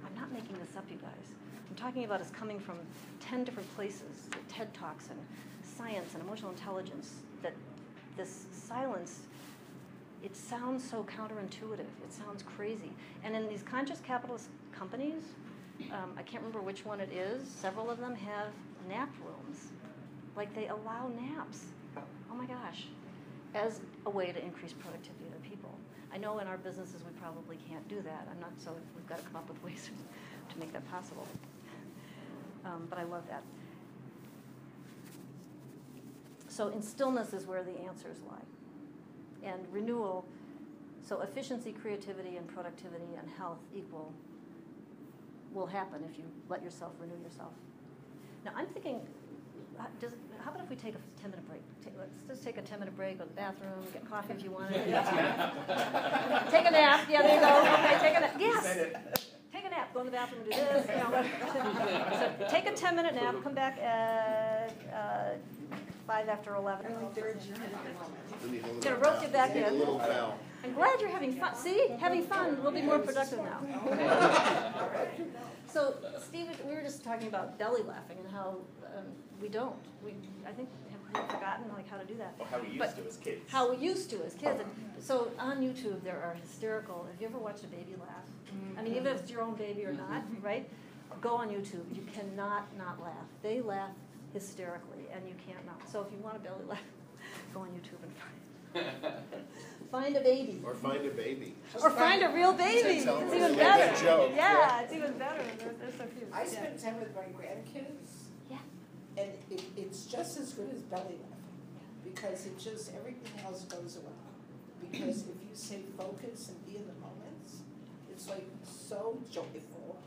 I'm not making this up, you guys. I'm talking about it's coming from 10 different places, the TED Talks and science and emotional intelligence, that this silence, it sounds so counterintuitive. It sounds crazy. And in these conscious capitalist companies, I can't remember which one it is, several of them have nap rooms. Like, they allow naps. Oh my gosh, as a way to increase productivity of their people. I know in our businesses we probably can't do that. So we've got to come up with ways to make that possible. But I love that. So in stillness is where the answers lie. And renewal, so efficiency, creativity, and productivity and health will happen if you let yourself renew yourself. Now I'm thinking, how about if we take a 10-minute break? Let's just take a 10-minute break, go to the bathroom, get coffee if you want it. Take a nap. Yeah, there you go. Okay, take a nap. Yes. Take a nap. Go in the bathroom and do this. So take a 10-minute nap. Come back at 5 after 11. Gonna rope you back in. I'm glad you're having fun. See, having fun. We'll be more productive now. So, Steve, we were just talking about belly laughing and how we don't. I think have forgotten like how to do that. Or how we used to as kids. How we used to as kids. And so on YouTube there are hysterical. Have you ever watched a baby laugh? I mean, even if it's your own baby or not, right? Go on YouTube. You cannot not laugh. They laugh hysterically, and you can't not. So if you want a belly laugh, go on YouTube and find a baby. Or find a baby. Or find a real baby. It's even better. Yeah, it's even better. They're so cute. I spend time with my grandkids. Yeah. And it's just as good as belly laughing. Because it just, everything else goes away. Because if you stay focused and be in the moments, it's like so joyful.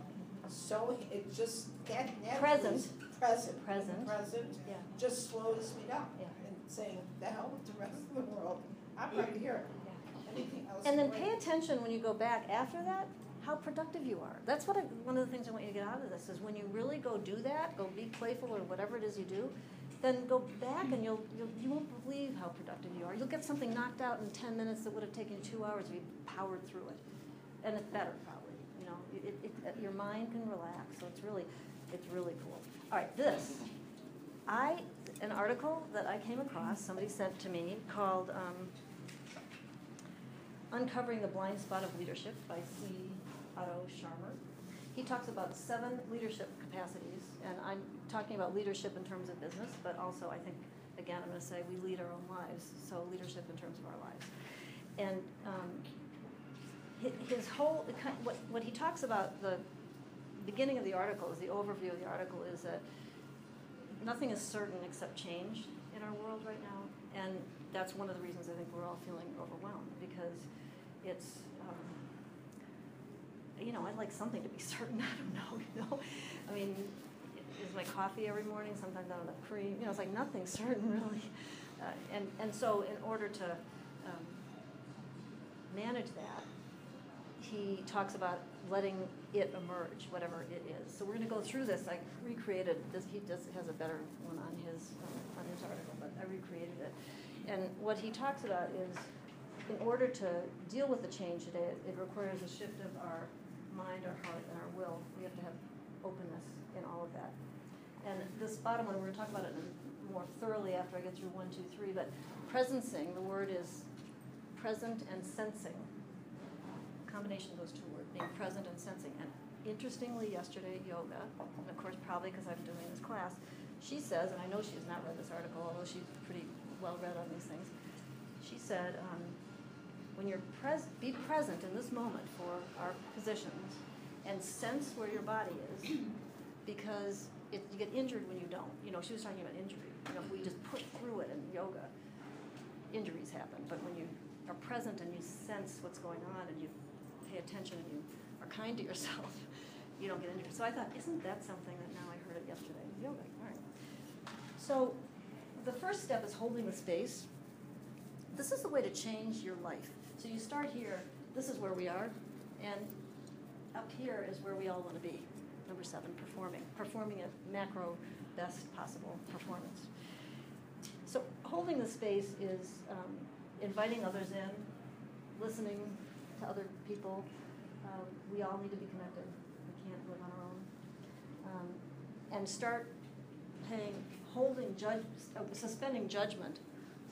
So it just, that naturally present Yeah. just slows me down. Yeah. And saying, the hell with the rest of the world. I'm right here. Anything else. And then pay attention when you go back after that, how productive you are. That's what one of the things I want you to get out of this is when you really go do that, go be playful or whatever it is you do, then go back and you won't believe how productive you are. You'll get something knocked out in 10 minutes that would have taken you 2 hours if you powered through it. And it's better probably. You know, your mind can relax. So it's really cool. All right, an article that I came across, somebody sent to me called Uncovering the Blind Spot of Leadership by C. Otto Scharmer. He talks about 7 leadership capacities, and I'm talking about leadership in terms of business, but also I think, again, I'm going to say we lead our own lives, so leadership in terms of our lives. And his whole, what he talks about, the beginning of the article, is the overview of the article, is that nothing is certain except change in our world right now, and that's one of the reasons I think we're all feeling overwhelmed, because it's, I'd like something to be certain. I don't know, I mean, is my coffee every morning? Sometimes I don't have cream. It's like nothing's certain really. And so in order to manage that, he talks about letting it emerge, whatever it is. So we're going to go through this. I recreated this. He has a better one on his article, but I recreated it. And what he talks about is, in order to deal with the change today, it requires a shift of our mind, our heart, and our will. We have to have openness in all of that. And this bottom one, we're going to talk about it more thoroughly after I get through 1, 2, 3. But presencing, the word is present and sensing. Combination of those 2 words, being present and sensing. And interestingly, yesterday at yoga, and of course probably because I'm doing this class, she says, and I know she has not read this article, although she's pretty well read on these things. She said, when you're be present in this moment for our positions and sense where your body is, because you get injured when you don't. She was talking about injury. If we just put through it in yoga, injuries happen. But when you are present and you sense what's going on and you pay attention and you are kind to yourself, you don't get injured. So I thought, isn't that something that now I heard it yesterday in yoga? All right. So the first step is holding the space. This is the way to change your life. So you start here. This is where we are. And up here is where we all want to be. Number 7, performing. Performing at macro best possible performance. So holding the space is inviting others in, listening to other people. We all need to be connected. We can't live on our own. And start suspending judgment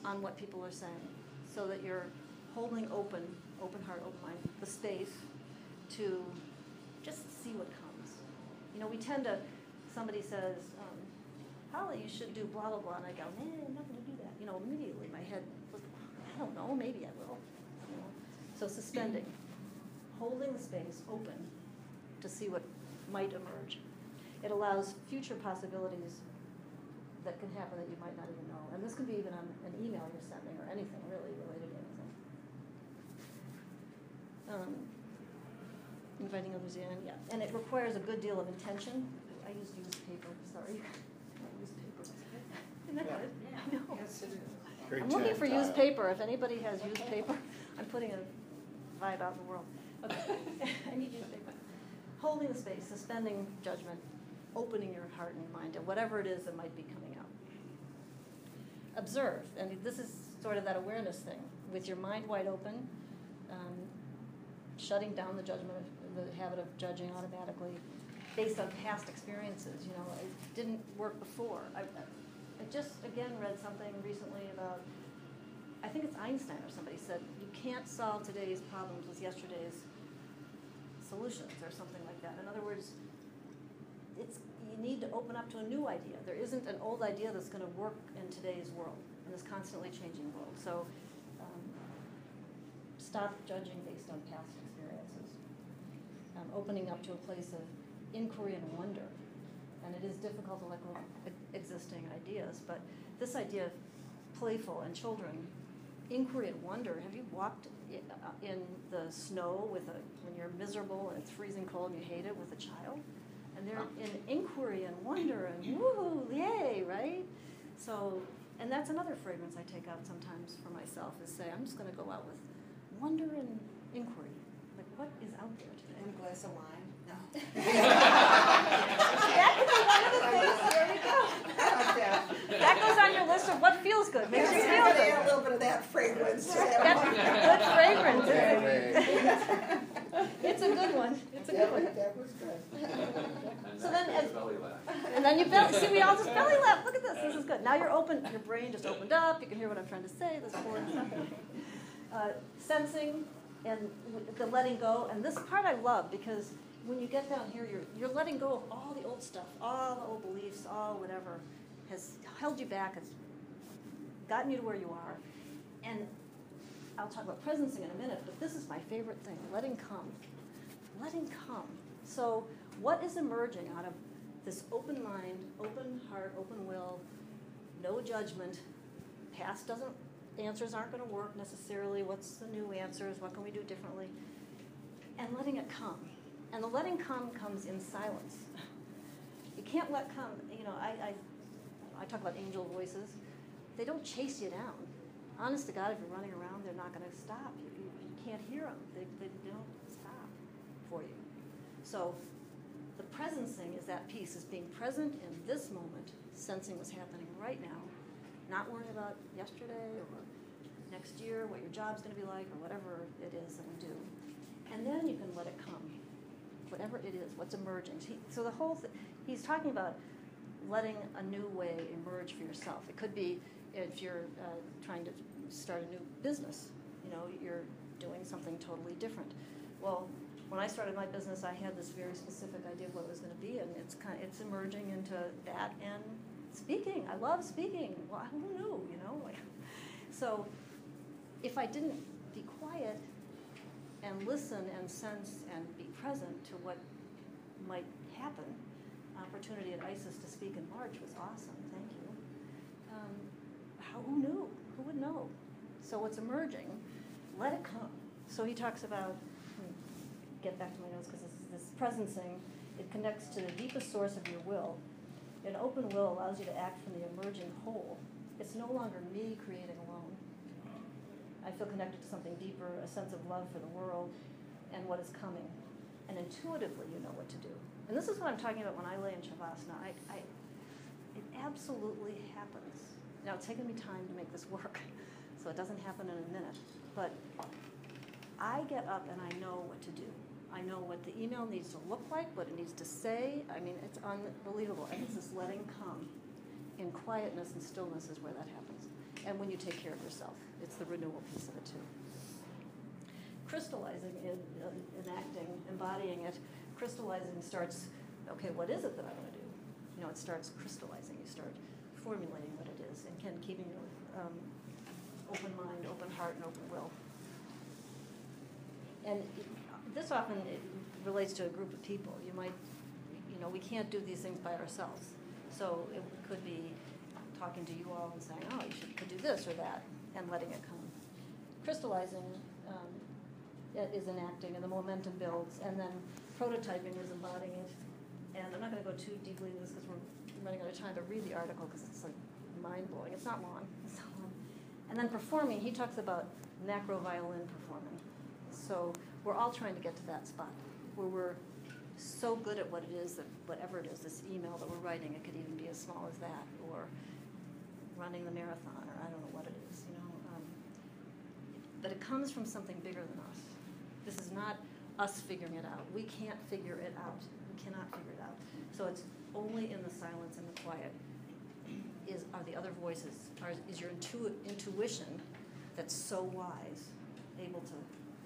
on what people are saying, so that you're holding open heart, open mind, the space to just see what comes. We tend to, somebody says, Holly, you should do blah, blah, blah, and I go, I'm not going to do that. Immediately my head was, I don't know, maybe I will. So suspending, holding the space open to see what might emerge. It allows future possibilities that can happen that you might not even know. And this can be even on an email you're sending or anything really related to anything. Inviting others in, yeah. And it requires a good deal of intention. I used paper, sorry. I used paper. Isn't that Yeah. good? Yeah. I know. Yes, it is. Very I'm looking for used tactile. paper. If anybody has used paper, I'm putting a vibe out in the world. Okay. I need used paper. Holding the space, suspending judgment, opening your heart and your mind to whatever it is that might be coming out. Observe, and this is sort of that awareness thing. With your mind wide open, shutting down the judgment, the habit of judging automatically based on past experiences. You know, it didn't work before. I just, again, read something recently about, I think it's Einstein or somebody said, you can't solve today's problems with yesterday's solutions or something like that. In other words, you need to open up to a new idea. There isn't an old idea that's going to work in today's world, in this constantly changing world. So stop judging based on past experiences. Opening up to a place of inquiry and wonder. And it is difficult to let go of existing ideas, but this idea of playful and children, inquiry and wonder. Have you walked in the snow when you're miserable and it's freezing cold and you hate it with a child? And they're in inquiry and wonder and woohoo, yay, right? So, and that's another fragrance I take out sometimes for myself is say, I'm just going to go out with wonder and inquiry. Like, what is out there today? And a glass of wine? No. That could be one of the things. There we go. That goes on your list of what feels good. Makes you feel Add a good. little bit of that fragrance to that That's wine. good fragrance. Right. It's a good one. It's a good one. That was good. And So that then is as- a belly laugh. And then you see, we all just belly laugh. Look at this. This is good. Now you're open. Your brain just opened up. You can hear what I'm trying to say. This forward stuff. Sensing and the letting go. And this part I love because when you get down here, you're letting go of all the old stuff, all the old beliefs, all whatever has held you back, has gotten you to where you are. And I'll talk about presencing in a minute, but this is my favorite thing, letting come. Letting come. So what is emerging out of this open mind, open heart, open will, no judgment, past answers aren't going to work necessarily, what's the new answers, what can we do differently, and letting it come. And the letting come comes in silence. You can't let come, you know, I talk about angel voices. They don't chase you down. Honest to God, if you're running around, they're not going to stop. You can't hear them. They don't stop for you. So the presencing is that piece, is being present in this moment, sensing what's happening right now, not worrying about yesterday or next year, what your job's going to be like, or whatever it is that we do. And then you can let it come, whatever it is, what's emerging. So the whole thing, he's talking about letting a new way emerge for yourself. It could be if you're trying to start a new business, you know, you're doing something totally different. Well, when I started my business, I had this very specific idea of what it was going to be, and it's emerging into that and speaking. I love speaking. Well, who knew, you know? So if I didn't be quiet and listen and sense and be present to what might happen, opportunity at ISIS to speak in March was awesome. Thank you. Who knew? Who would know? So what's emerging, let it come. So he talks about, get back to my notes because this presencing, it connects to the deepest source of your will. An open will allows you to act from the emerging whole. It's no longer me creating alone. I feel connected to something deeper, a sense of love for the world and what is coming. And intuitively you know what to do. And this is what I'm talking about when I lay in Shavasana. It absolutely happens. Now, it's taken me time to make this work, so it doesn't happen in a minute. But I get up and I know what to do. I know what the email needs to look like, what it needs to say. I mean, it's unbelievable. And it's this letting come. In quietness and stillness is where that happens. And when you take care of yourself, it's the renewal piece of it too. Crystallizing, enacting, embodying it, crystallizing starts, okay, what is it that I want to do? You know, it starts crystallizing. You start formulating what it is, and keeping your open mind, open heart, and open will. And this often relates to a group of people. You might, you know, we can't do these things by ourselves. So it could be talking to you all and saying, oh, you could do this or that, and letting it come. Crystallizing is enacting, and the momentum builds, and then prototyping is embodying it. And I'm not going to go too deeply into this because we're running out of time, but read the article because it's like mind-blowing. It's not long. It's not long. And then performing, he talks about macro violin performing. So we're all trying to get to that spot where we're so good at what it is, that whatever it is, this email that we're writing, it could even be as small as that, or running the marathon, or I don't know what it is, you know. But it comes from something bigger than us. This is not us figuring it out. We can't figure it out. We cannot figure it out. So it's only in the silence and the quiet are the other voices, is your intuition that's so wise able to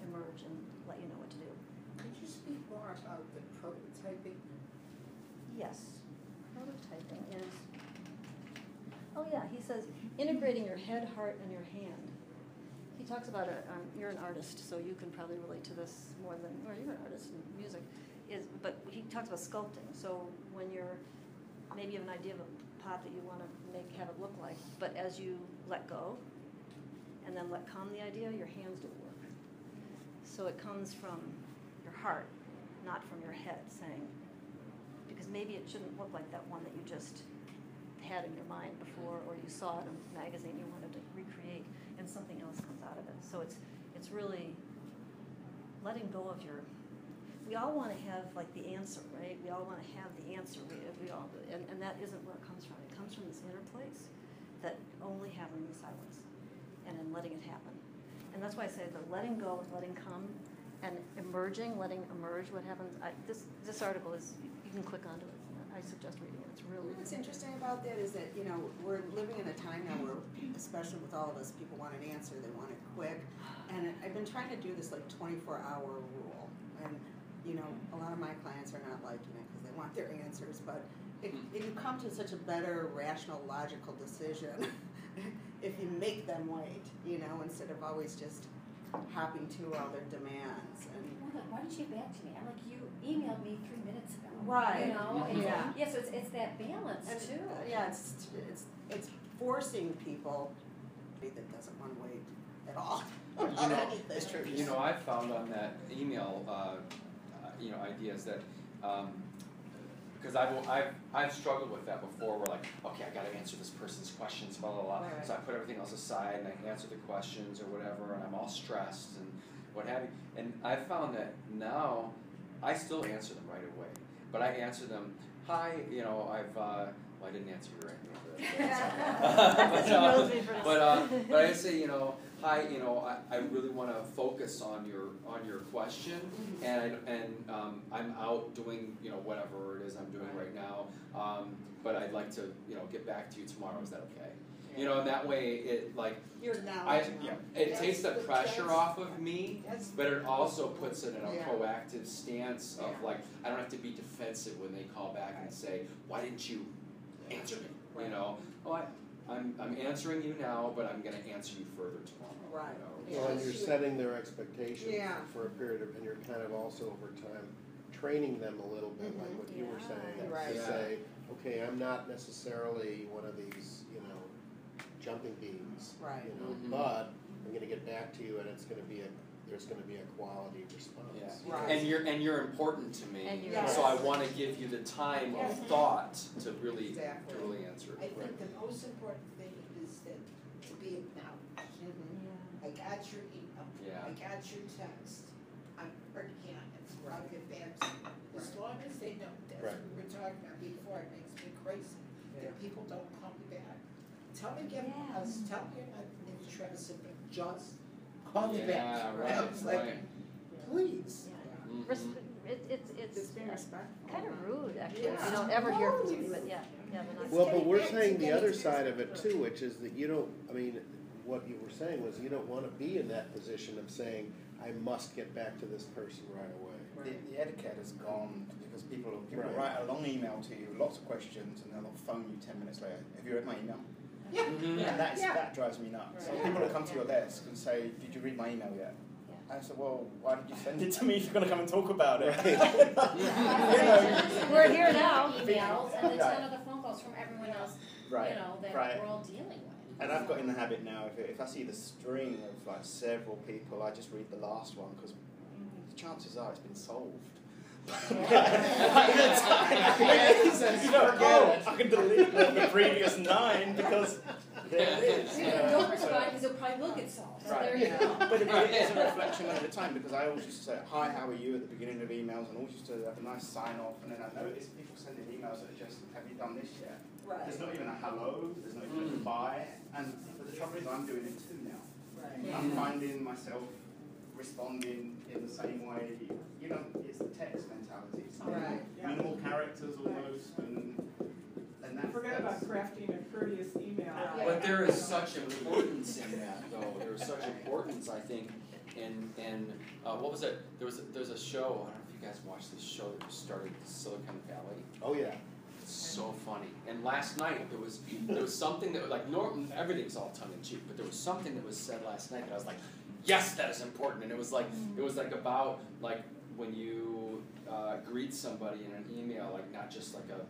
emerge and let you know what to do. Could you speak more about the prototyping? Yes, prototyping is, oh yeah, he says integrating your head, heart, and your hand. He talks about you're an artist, so you can probably relate to this more than, or you're an artist in music, but he talks about sculpting. So when you're, maybe you have an idea of a pot that you want to have it look like, but as you let go and then let come the idea, your hands do the work. So it comes from your heart, not from your head, saying, because maybe it shouldn't look like that one that you just had in your mind before, or you saw it in a magazine you wanted to recreate, and something else comes out of it. So it's really letting go of your, we all want to have like the answer, right? We all want to have the answer, and that isn't where it comes from. It comes from this inner place that only having the silence and then letting it happen. And that's why I say the letting go, letting come, and emerging, letting emerge what happens. This article is, you can click onto it. I suggest reading it. It's really. What's interesting about that is that, you know, we're living in a time now where, especially with all of us, people want an answer, they want it quick. And I've been trying to do this like 24-hour rule. And, you know, a lot of my clients are not liking it because they want their answers, but you come to such a better, rational, logical decision if you make them wait, you know, instead of always just hopping to all their demands. And why didn't you get back to me? I'm like, you emailed me 3 minutes ago. Right. You know? Yeah. Yeah, so it's that balance and, too. Yeah, it's forcing people that doesn't want to wait at all. You know, It's true. you know, I found on that email, you know, ideas that, because I've struggled with that before. Where like, okay, I got to answer this person's questions, blah blah blah. Right. So I put everything else aside and I answer the questions or whatever, and I'm all stressed and what have you. And I found that now I still answer them right away, but I answer them, hi, you know, well, I didn't answer you right but I say, you know, hi, you know, I really want to focus on your question, and I'm out doing, you know, whatever it is I'm doing right now, but I'd like to, you know, get back to you tomorrow. Is that okay? You know, and that way it like You're acknowledging them. it takes the pressure off of me, but it also puts it in a proactive stance of like I don't have to be defensive when they call back and say, why didn't you answer me? You know, I'm answering you now, but I'm going to answer you further tomorrow. Right. You know? Well, and you're setting their expectations Yeah. for a period of, and you're kind of also over time training them a little bit, like what you were saying, Right. to say, okay, I'm not necessarily one of these, you know, jumping beans, Right. you know, but I'm going to get back to you, and it's going to be there's going to be a quality response. Yeah. Right. And you're important to me, And you're- so I want to give you the time of thought to really Exactly. answer I it. think the most important thing is that to be acknowledged. I got your email. Yeah. I got your text. I'm working on it. I'll get back to you. As long as they know, that's Right. what we were talking about before, it makes me crazy that people don't call me back. Tell me you're not interested, but just call me back. Yeah, right, It's like, right. please. Mhm. It's being respectful. kind of rude, actually. Yeah. You don't ever hear from somebody, but yeah, but not. Well, but we're Getting saying back the to other getting side of it too, which is that you don't, I mean, what you were saying was you don't want to be in that position of saying, I must get back to this person right away. The etiquette has gone because people Right. write a long email to you, lots of questions, and then they'll phone you 10 minutes later. Have you read my email? Yeah. Mhm. And that drives me nuts. So Right. people will come to your desk and say, did you read my email yet? Yeah. I said, well, why did you send it to me if you're going to come and talk about it? We're here now. Emails and the Right. 10 other phone calls from everyone else, Right. you know, that Right. we're all dealing with. And I've got in the habit now, if I see the string of like several people, I just read the last one because the chances are it's been solved. I can delete the previous 9 because there it is. Don't respond because it probably will get solved. So there you go. But it is a reflection over time because I always used to say, hi, how are you at the beginning of emails, and always used to have a nice sign off, and then I notice people sending emails that are just, have you done this yet? Right. There's not even a hello, there's not even a goodbye, but the trouble is I'm doing it too now. Right. I'm finding myself responding in the same way, you know, it's the text mentality. It's Right. minimal characters almost, and that. Forget about crafting a courteous email. But there is such importance in that, though. There is such importance, I think, in what was it? There's a show. I don't know if you guys watched this show that was started in Silicon Valley. Oh yeah. It's so funny. And last night there was something that like everything's all tongue in cheek, but there was something that was said last night that I was like, yes, that is important. And it was like about like when you greet somebody in an email, like not just like a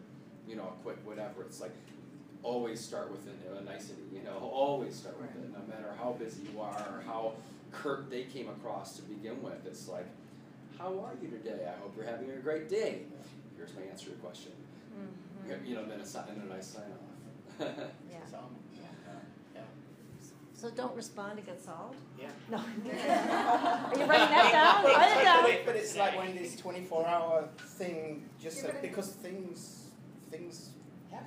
a quick whatever. It's like always start with a nicety. Always start with it, no matter how busy you are or how curt they came across to begin with. It's like, how are you today? I hope you're having a great day. Here's my answer to your question. Mm-hmm. Then a nice sign off. Yeah. So, So don't respond to get solved? yeah. No. Are you writing that down? Write it down. But it's like when this 24-hour thing just because things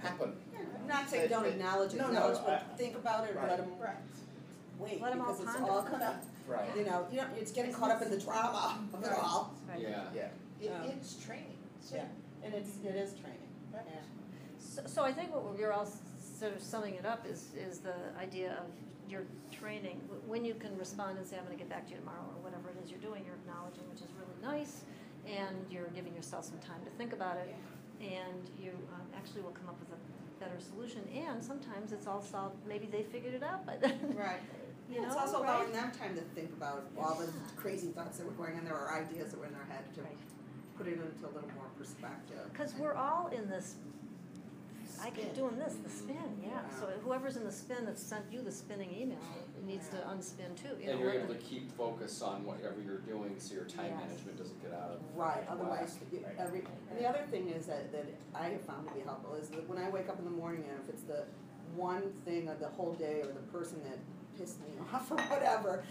happen. I'm not saying don't acknowledge it, but think about it, Right. let them wait, Let 'em all because it's ponder. all gonna, Right. it's getting caught up in the drama of it all. Right. Yeah. It's training, so. Yeah, and it is training, Right. yeah. So I think what you're all sort of summing it up is the idea of your training. When you can respond and say, I'm going to get back to you tomorrow, or whatever it is you're doing, you're acknowledging, which is really nice, and you're giving yourself some time to think about it, and you actually will come up with a better solution. And sometimes it's all solved. Maybe they figured it out by then. Right. It's also allowing them time to think about all the crazy thoughts that were going on, there were ideas that were in their head to put it into a little more perspective. Because we're all in this. I keep doing this, the spin, yeah. So whoever's in the spin that sent you the spinning email needs to unspin too. And you're able to keep focus on whatever you're doing so your time management doesn't get out of Right, otherwise, whack. and the other thing is that I have found to be helpful is that when I wake up in the morning and if it's the one thing of the whole day or the person that pissed me off or whatever,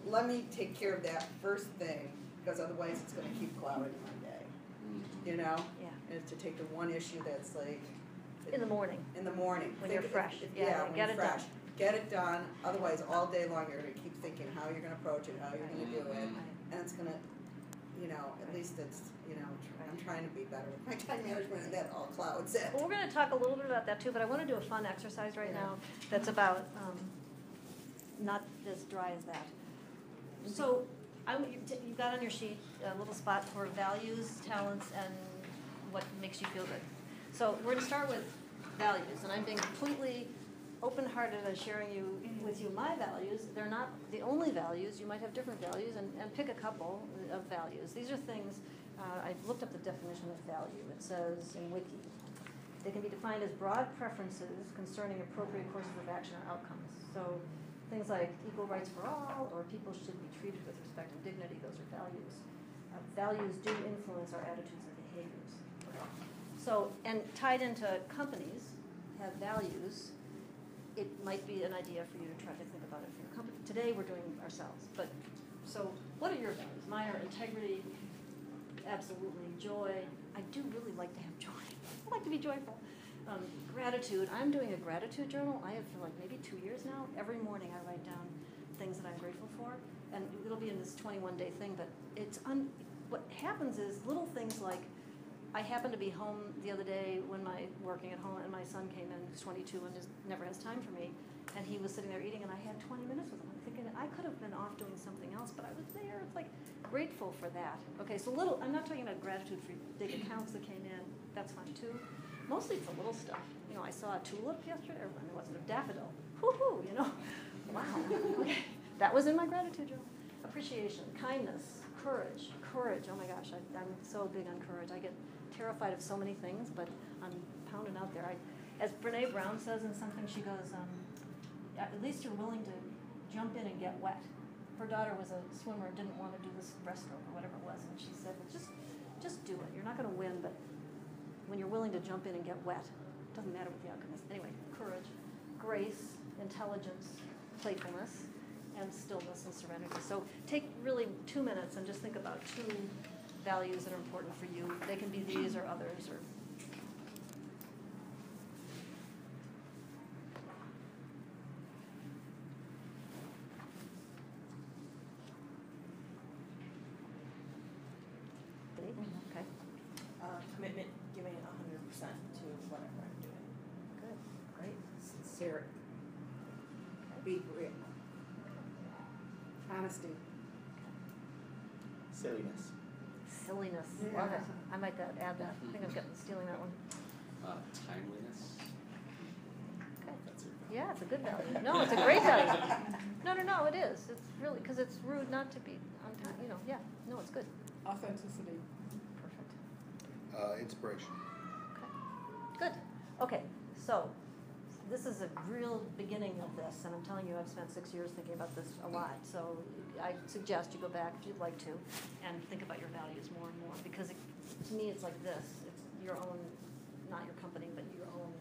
let me take care of that first thing, because otherwise it's gonna keep clouding my day, Yeah. And to take the one issue that's like. In the morning. In the morning. When you're fresh. Yeah, when get you're it fresh. done. Get it done, otherwise all day long you're gonna keep thinking how you're gonna approach it, how you're gonna do it, and it's gonna, at least it's, I'm trying to be better with my time management and that all clouds it. Well, we're going to talk a little bit about that too, but I want to do a fun exercise right now that's about not as dry as that. So you've got on your sheet a little spot for values, talents, and what makes you feel good. So we're going to start with values, and I'm being completely open-hearted and sharing with you my values. They're not the only values. You might have different values, and pick a couple of values. These are things, I looked up the definition of value. It says in Wiki, they can be defined as broad preferences concerning appropriate courses of action or outcomes. So things like equal rights for all, or people should be treated with respect and dignity, those are values. Values do influence our attitudes and behaviors. So, and tied into companies have values, it might be an idea for you to try to think about it for your company. Today we're doing ourselves, but so what are your values? Mine are integrity, absolutely, joy. I do really like to have joy. I like to be joyful. Gratitude. I'm doing a gratitude journal. I have for like maybe 2 years now. Every morning I write down things that I'm grateful for, and it'll be in this 21-day thing. But it's what happens is little things like I happened to be home the other day when working at home, and my son came in. He's 22 and never has time for me, and he was sitting there eating, and I had 20 minutes with him. I'm thinking I could have been off doing something else, but I was there. It's like grateful for that. Okay, so little. I'm not talking about gratitude for big accounts that came in. That's fine too. Mostly it's the little stuff. I saw a tulip yesterday, or it wasn't a daffodil. Woohoo, wow. Okay, that was in my gratitude journal. Appreciation, kindness, courage. Oh my gosh, I'm so big on courage. I get terrified of so many things, but I'm pounding out there. As Brene Brown says in something, she goes, at least you're willing to jump in and get wet. Her daughter was a swimmer and didn't want to do this breaststroke or whatever it was, and she said, well, just just do it. You're not going to win, but when you're willing to jump in and get wet, it doesn't matter what the outcome is. Anyway, courage, grace, intelligence, playfulness, and stillness and serenity. So take really 2 minutes and just think about 2 values that are important for you. They can be these or others or. Okay. Commitment, giving 100% to whatever I'm doing. Good. Great. Sincerity. Be real. Honesty. Silliness. Silliness. Yeah. Love it. I might add that. I think I'm stealing that one. Timeliness. Okay. That's your Yeah, it's a good value. No, it's a great value. No, it is. It's really, because it's rude not to be on time, yeah. No, it's good. Authenticity. Perfect. Inspiration. Okay. Good. Okay, so this is a real beginning of this, and I'm telling you, I've spent 6 years thinking about this a lot. So I suggest you go back if you'd like to and think about your values more and more, because to me, it's like this. It's your own, not your company, but your own,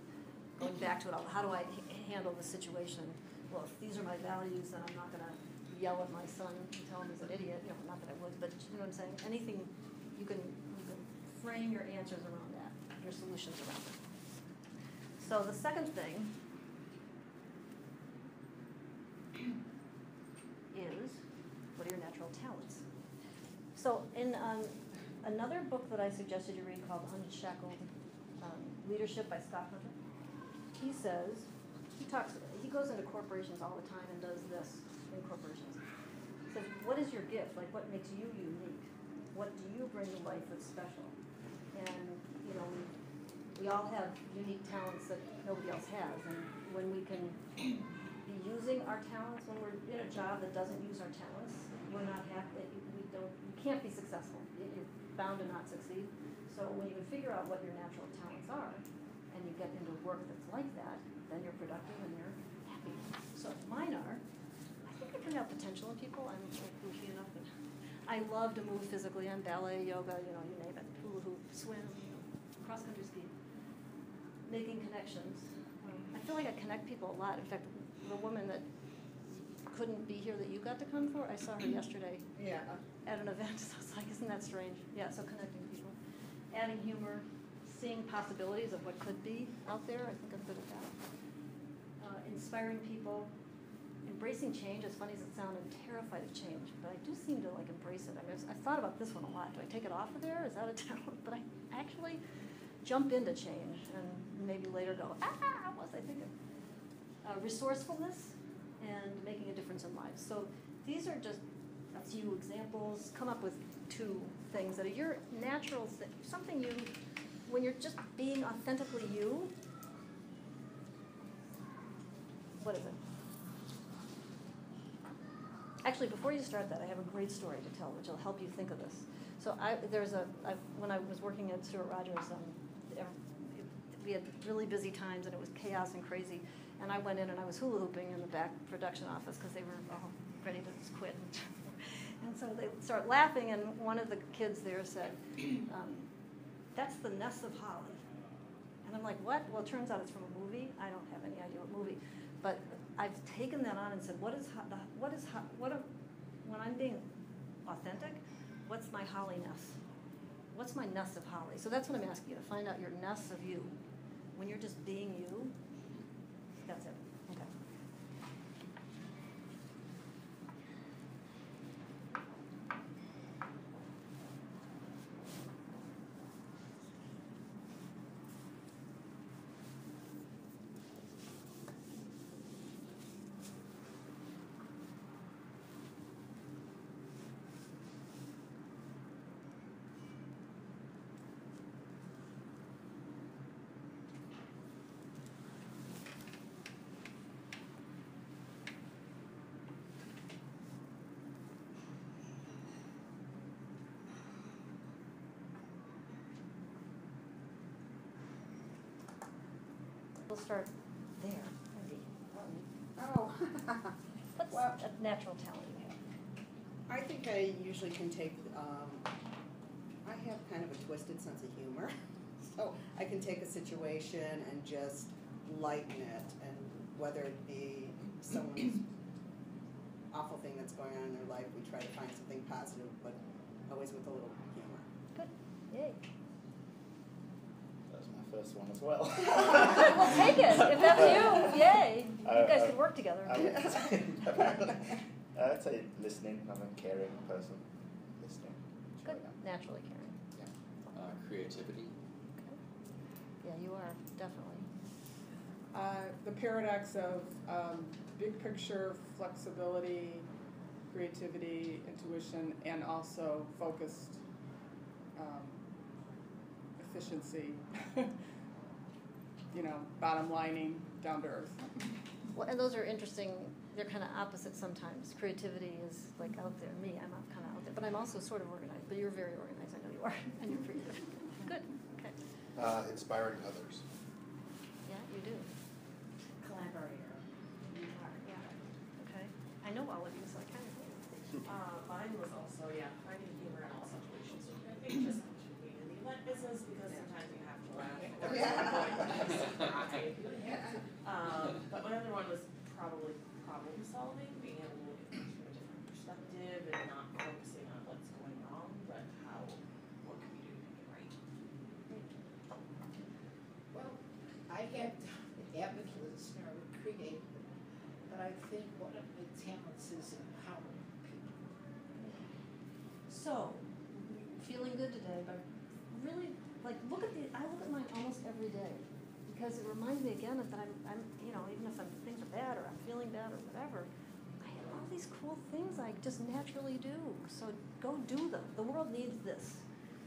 going back to it all. How do I handle the situation? Well, if these are my values, then I'm not going to yell at my son and tell him he's an idiot. Not that I would, but you know what I'm saying? Anything you can frame your answers around that, your solutions around it. So the second thing is, what are your natural talents? So in another book that I suggested you read called Unshackled Leadership by Scott Hunter, he says, he goes into corporations all the time and does this in corporations. He says, what is your gift? Like, what makes you unique? What do you bring to life that's special? And, we all have unique talents that nobody else has. And when we can be using our talents, when we're in a job that doesn't use our talents, we're not happy. You can't be successful. You're bound to not succeed. So when you can figure out what your natural talents are, and you get into work that's like that, then you're productive and you're happy. So mine are, I think I bring out potential in people. I'm goofy enough, but I love to move physically. I'm ballet, yoga, you name it, hula hoop, swim, cross-country ski. Making connections. I feel like I connect people a lot. In fact, the woman that couldn't be here that you got to come for, I saw her yesterday Yeah. at an event. So I was like, isn't that strange? Yeah, so connecting people. Adding humor, seeing possibilities of what could be out there. I think I'm good at that. Inspiring people. Embracing change, as funny as it sounds, I'm terrified of change, but I do seem to embrace it. I mean, I thought about this one a lot. Do I take it off of there? Is that a talent? But I actually jump into change and maybe later go, what was I thinking? Resourcefulness and making a difference in lives. So these are just a few examples. Come up with 2 things that are your natural, something you, when you're just being authentically you, what is it? Actually, before you start that, I have a great story to tell, which will help you think of this. So when I was working at Stuart Rogers, we had really busy times and it was chaos and crazy. And I went in and I was hula hooping in the back production office because they were all ready to just quit. And so they start laughing, and one of the kids there said, that's the nest of holly. And I'm like, what? Well, it turns out it's from a movie. I don't have any idea what movie. But I've taken that on and said, when I'm being authentic, what's my holly nest? What's my nest of holly? So that's what I'm asking you, to find out your nest of you. When you're just being you, that's it. Okay. We'll start there, maybe. Oh. What's Well, a natural talent you have? I think I usually can take, I have kind of a twisted sense of humor. So I can take a situation and just lighten it, and whether it be someone's awful thing that's going on in their life, we try to find something positive, but always with a little humor. Good. Yay. That was my first one as well. Well, take it. If that's you, yay. You guys could work together. I'd say listening. I'm a caring person. Listening. Good. Naturally caring. Creativity. Okay. Yeah, you are, definitely. The paradox of big picture, flexibility, creativity, intuition, and also focused efficiency. Bottom lining, down to earth. Well, and those are interesting. They're kind of opposite sometimes. Creativity is like out there. Me, I'm kind of out there, but I'm also sort of organized. But you're very organized. I know you are, and you're creative. Good. Okay. Inspiring others. Yeah, you do. Collaborator. Yeah. Okay. I know all of you, so I kind of. Mine was also, finding humor in all situations. So I think just being in the event business, because sometimes you have to laugh. But my other one was probably problem solving, being able to look at things from a different perspective and not focusing on what's going wrong, but what can we do to make it right. Well, I had advocates and creative, but I think one of the talents is empowering people. So, feeling good today, but really, I look at mine almost every day, because it reminds me again that I'm even if things are bad or I'm feeling bad or whatever, I have all these cool things I just naturally do. So go do them. The world needs this.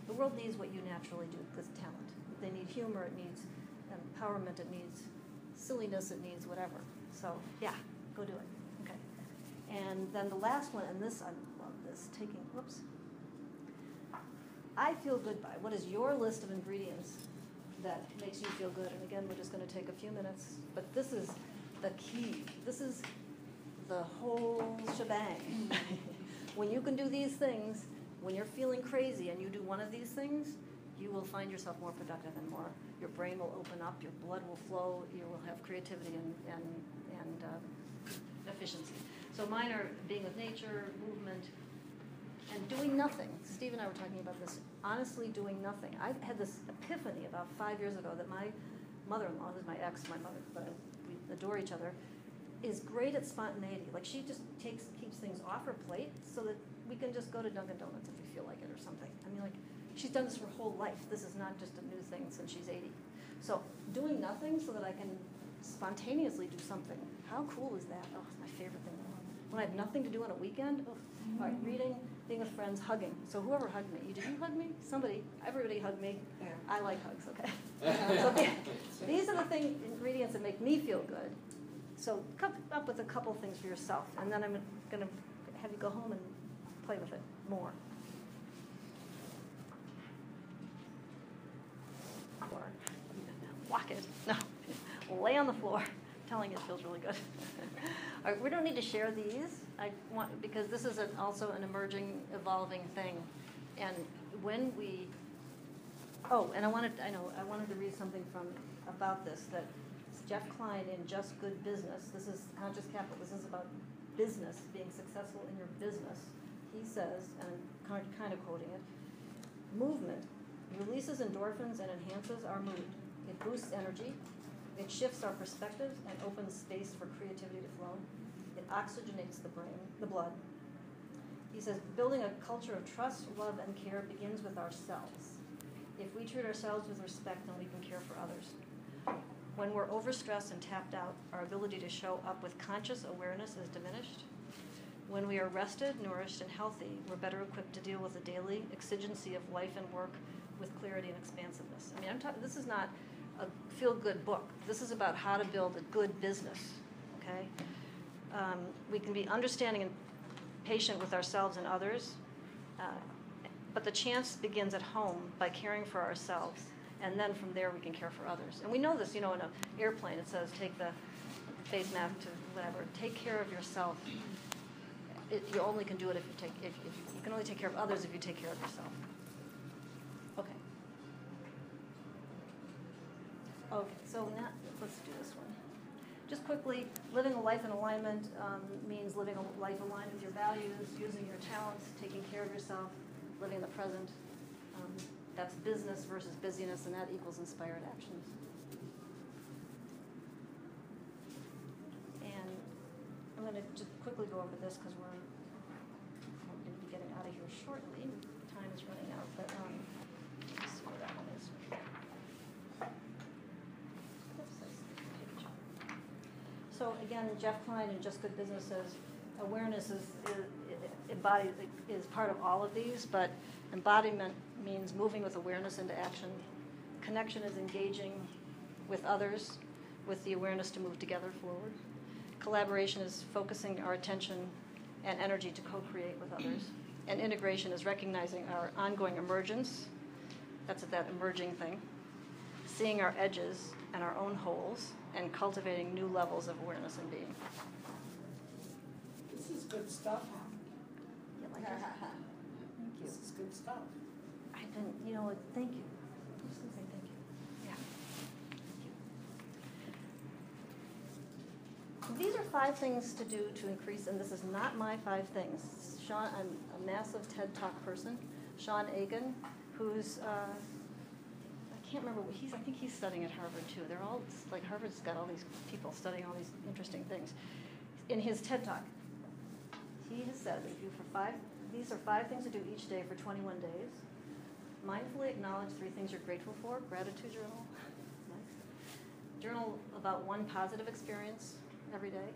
The world needs what you naturally do, this talent. They need humor, it needs empowerment, it needs silliness, it needs whatever. So yeah, go do it. Okay. And then the last one, and this, I love this, I feel good by. What is your list of ingredients that makes you feel good? And again, we're just going to take a few minutes, but this is the key. This is the whole shebang. When you can do these things, when you're feeling crazy and you do one of these things, you will find yourself more productive and more. Your brain will open up, your blood will flow, you will have creativity and efficiency. So mine are being with nature, movement, and doing nothing. Steve and I were talking about this, honestly doing nothing. I had this epiphany about 5 years ago that my mother-in-law, who's my ex, my mother, but we adore each other, is great at spontaneity. Like she just keeps things off her plate so that we can just go to Dunkin' Donuts if we feel like it or something. I mean, like, she's done this her whole life. This is not just a new thing since she's 80. So doing nothing so that I can spontaneously do something. How cool is that? Oh, it's my favorite thing in the world. When I have nothing to do on a weekend, all right, reading, being with friends, hugging. So whoever hugged me, did you hug me? Somebody, everybody hugged me. Yeah. I like hugs, okay? So these are the ingredients that make me feel good. So come up with a couple things for yourself, and then I'm going to have you go home and play with it more. Or walk it. No, lay on the floor. I'm telling you, it feels really good. All right, we don't need to share these. Because this is also an emerging, evolving thing, and when we. Oh, and I wanted to read something about this that Jeff Klein in Just Good Business. This is not just capital. This is about business, being successful in your business. He says, and I'm kind of quoting it, movement releases endorphins and enhances our mood. It boosts energy. It shifts our perspectives and opens space for creativity to flow. It oxygenates the brain, the blood. He says, building a culture of trust, love, and care begins with ourselves. If we treat ourselves with respect, then we can care for others. When we're overstressed and tapped out, our ability to show up with conscious awareness is diminished. When we are rested, nourished, and healthy, we're better equipped to deal with the daily exigency of life and work with clarity and expansiveness. I mean, this is not a feel-good book. This is about how to build a good business, okay? We can be understanding and patient with ourselves and others, but the chance begins at home by caring for ourselves, and then from there we can care for others. And we know this, in an airplane it says take the face mask to whatever. Take care of yourself. You only can do it if you can only take care of others if you take care of yourself. Okay. Okay, so now, let's do this one. Just quickly, living a life in alignment means living a life aligned with your values, using your talents, taking care of yourself, living in the present. That's business versus busyness, and that equals inspired actions. And I'm going to just quickly go over this because we're going to be getting out of here shortly. Time is running out, but let's see where that one is. So again, Jeff Klein in Just Good Business says awareness is part of all of these, but embodiment means moving with awareness into action. Connection is engaging with others with the awareness to move together forward. Collaboration is focusing our attention and energy to co-create with others. And integration is recognizing our ongoing emergence, that's that emerging thing, seeing our edges and our own holes, and cultivating new levels of awareness and being. This is good stuff. You like it? Thank you. This is good stuff. I didn't, you know what, thank you. I'm just going to say thank you. Yeah. Thank you. These are 5 things to do to increase, and this is not my 5 things. Sean, I'm a massive TED Talk person. Sean Agan, who's, I can't remember, I think he's studying at Harvard too. They're all, like Harvard's got all these people studying all these interesting things. In his TED Talk, he has said that these are 5 things to do each day for 21 days. Mindfully acknowledge 3 things you're grateful for. Gratitude journal. Nice. Journal about 1 positive experience every day.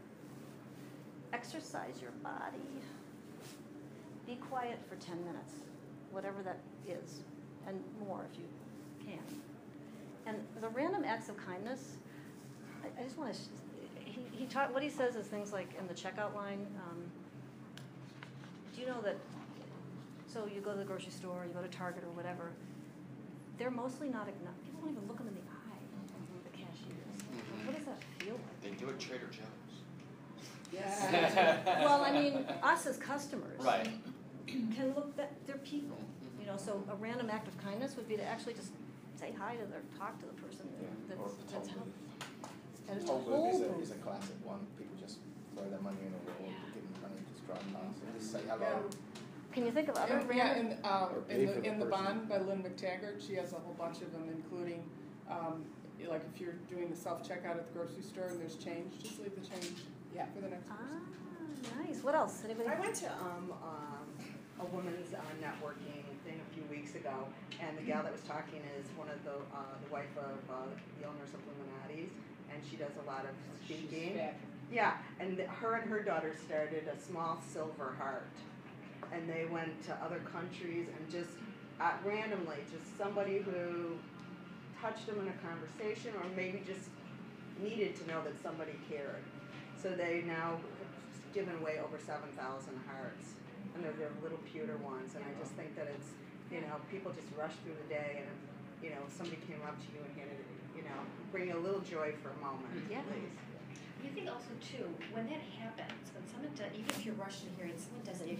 Exercise your body. Be quiet for 10 minutes, whatever that is, and more if you can. And the random acts of kindness, I just want to, he taught, what he says is things like in the checkout line, do you know that, so you go to the grocery store, you go to Target or whatever, they're mostly not, people don't even look them in the eye, the cashiers. What does that feel like? They do it Trader Joe's. Yeah. Well, I mean, us as customers. Right. Can look, they're people, you know, so a random act of kindness would be to actually just say hi to talk to the person Or that's the helping. toll And booth. it's Toll booth is a booth. classic one. People just throw their money in a wall, give them money, just drive past and just say Yeah. hello. Can you think of other Yeah, random? and pay for the in the person. bond by Lynn McTaggart, she has a whole bunch of them, including, like if you're doing the self-checkout at the grocery store and there's change, just leave the change for the next person. Nice. What else? Anybody? I went to a women's networking thing a few weeks ago, and the gal that was talking is one of the wife of the owners of Illuminati's, and she does a lot of speaking. Yeah, and her and her daughter started a small silver heart, and they went to other countries and just randomly, just somebody who touched them in a conversation, or maybe just needed to know that somebody cared. So they now given away over 7,000 hearts, and they're little pewter ones. And I just think that it's, you know, people just rush through the day, and you know, if somebody came up to you and handed it, you know, bring a little joy for a moment, Yeah. please. You think also too, when that happens, when someone does, even if you're rushing here and someone does it,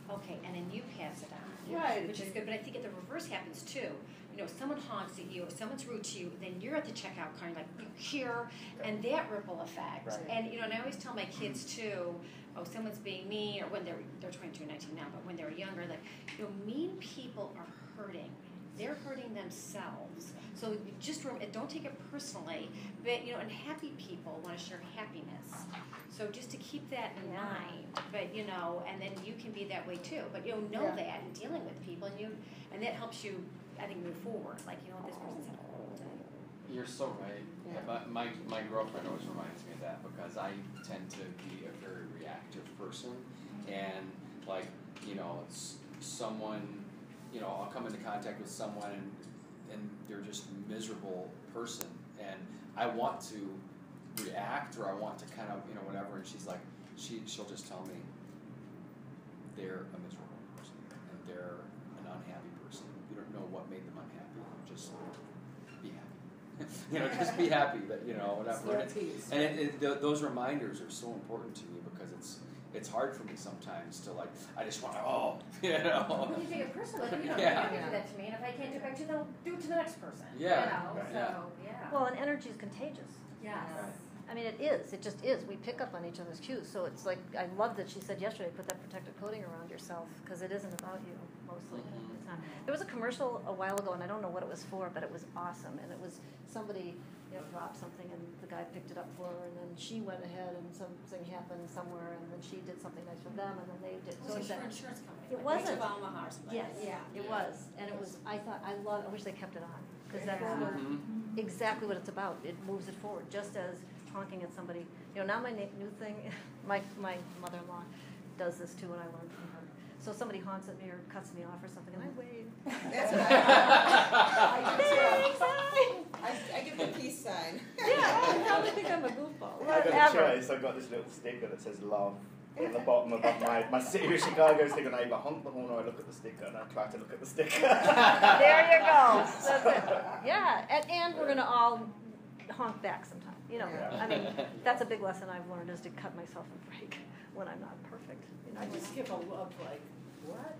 okay, and then you pass it on, Right. which is good. But I think the reverse happens too. You know, someone honks at you, someone's rude to you, then you're at the checkout counter, like you hear, and that ripple effect. Right. And you know, and I always tell my kids too, oh, someone's being mean, or when they're 22 and 19 now, but when they were younger, like, you know, mean people are hurting. They're hurting themselves. So you just don't take it personally, but you know, and happy people want to share happiness. So just to keep that in Yeah. mind, but you know, and then you can be that way too. But you know Yeah. that and dealing with people, and that helps you, I think, move forward. Like, you know, this person's had a whole day. You're so right. Yeah. My girlfriend always reminds me of that because I tend to be a very reactive person, and like, you know, it's someone, you know, I'll come into contact with someone and they're just a miserable person, and I want to react, or I want to kind of, you know, whatever, and she's like, she'll just tell me they're a miserable person and they're an unhappy person. You don't know what made them unhappy. Just be happy. You know, just be happy that, you know, whatever. And those reminders are so important to me because it's hard for me sometimes to like, I just want to, you know. When you take it personally, like, you know, Yeah. you're not gonna do that to me, and if I can't do it back to you, then I'll do it to the next person. Yeah. You know, Right. so, yeah. Well, and energy is contagious. Yes. I mean, it is. It just is. We pick up on each other's cues. So it's like, I love that she said yesterday, put that protective coating around yourself, because it isn't about you, mostly. Mhm. It's not. There was a commercial a while ago, and I don't know what it was for, but it was awesome. And it was somebody, dropped something, and the guy picked it up for her, and then she went ahead, and something happened somewhere, and then she did something nice for them, and then they did. So it's it's for that- insurance company. It like wasn't. Bank of Omaha or something. Yes, Yeah. it was, and it was. I wish they kept it on, because that's Yeah. Mhm. exactly what it's about. It moves it forward, just as honking at somebody. Now my new thing, my mother-in-law does this too, and I learned from her. So somebody honks at me or cuts me off or something, and I wave. That's what I do. I give the peace sign. Yeah, I probably think I'm a goofball. I got a Whatever. choice. I've got this little sticker that says love at the bottom above my City of Chicago sticker, and I either honk the horn or I look at the sticker, and I try to look at the sticker. There you go. That's it. Yeah, and we're gonna all honk back sometime. Yeah. I mean, that's a big lesson I've learned, is to cut myself a break when I'm not perfect. I just give a look like, what?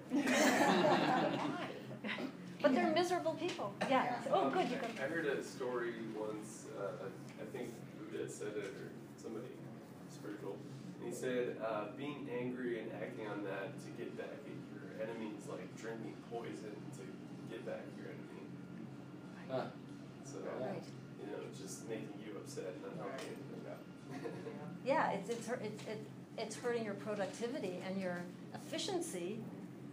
But they're miserable people. Yeah. Oh, good. You I heard a story once, I think Buddha said it, or somebody spiritual, and he said, being angry and acting on that to get back at your enemy is like drinking poison to get back at your enemy. Huh. So, Right. it's just making you upset, not helping anything out. Yeah, it's hurting your productivity and your efficiency,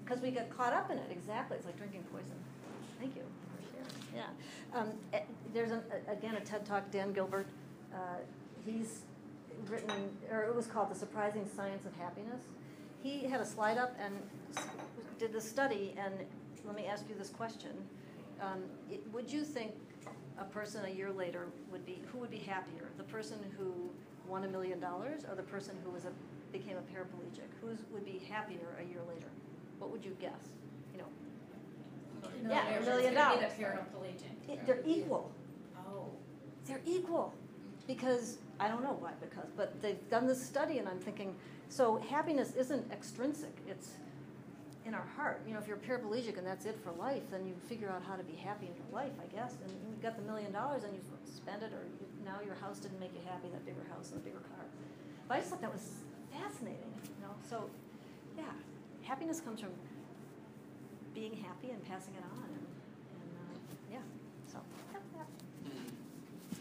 because we get caught up in it. Exactly, it's like drinking poison. Thank you for sharing. Yeah, there's again a TED Talk. Dan Gilbert, he's written, or it was called "The Surprising Science of Happiness." He had a slide up and did the study. And let me ask you this question: would you think a person a year later who would be happier? The person who won $1 million, or the person who became a paraplegic? Who would be happier a year later? What would you guess? Yeah, $1 million. It's gonna be the paraplegic. They're equal. Oh. They're equal, because I don't know why. But they've done this study, and I'm thinking, so happiness isn't extrinsic. It's in our heart. If you're paraplegic and that's it for life, then you figure out how to be happy in your life, I guess. And you got the $1 million and you spend it, or now your house didn't make you happy, that bigger house and the bigger car. But I just thought that was fascinating. So yeah, happiness comes from being happy and passing it on, and yeah.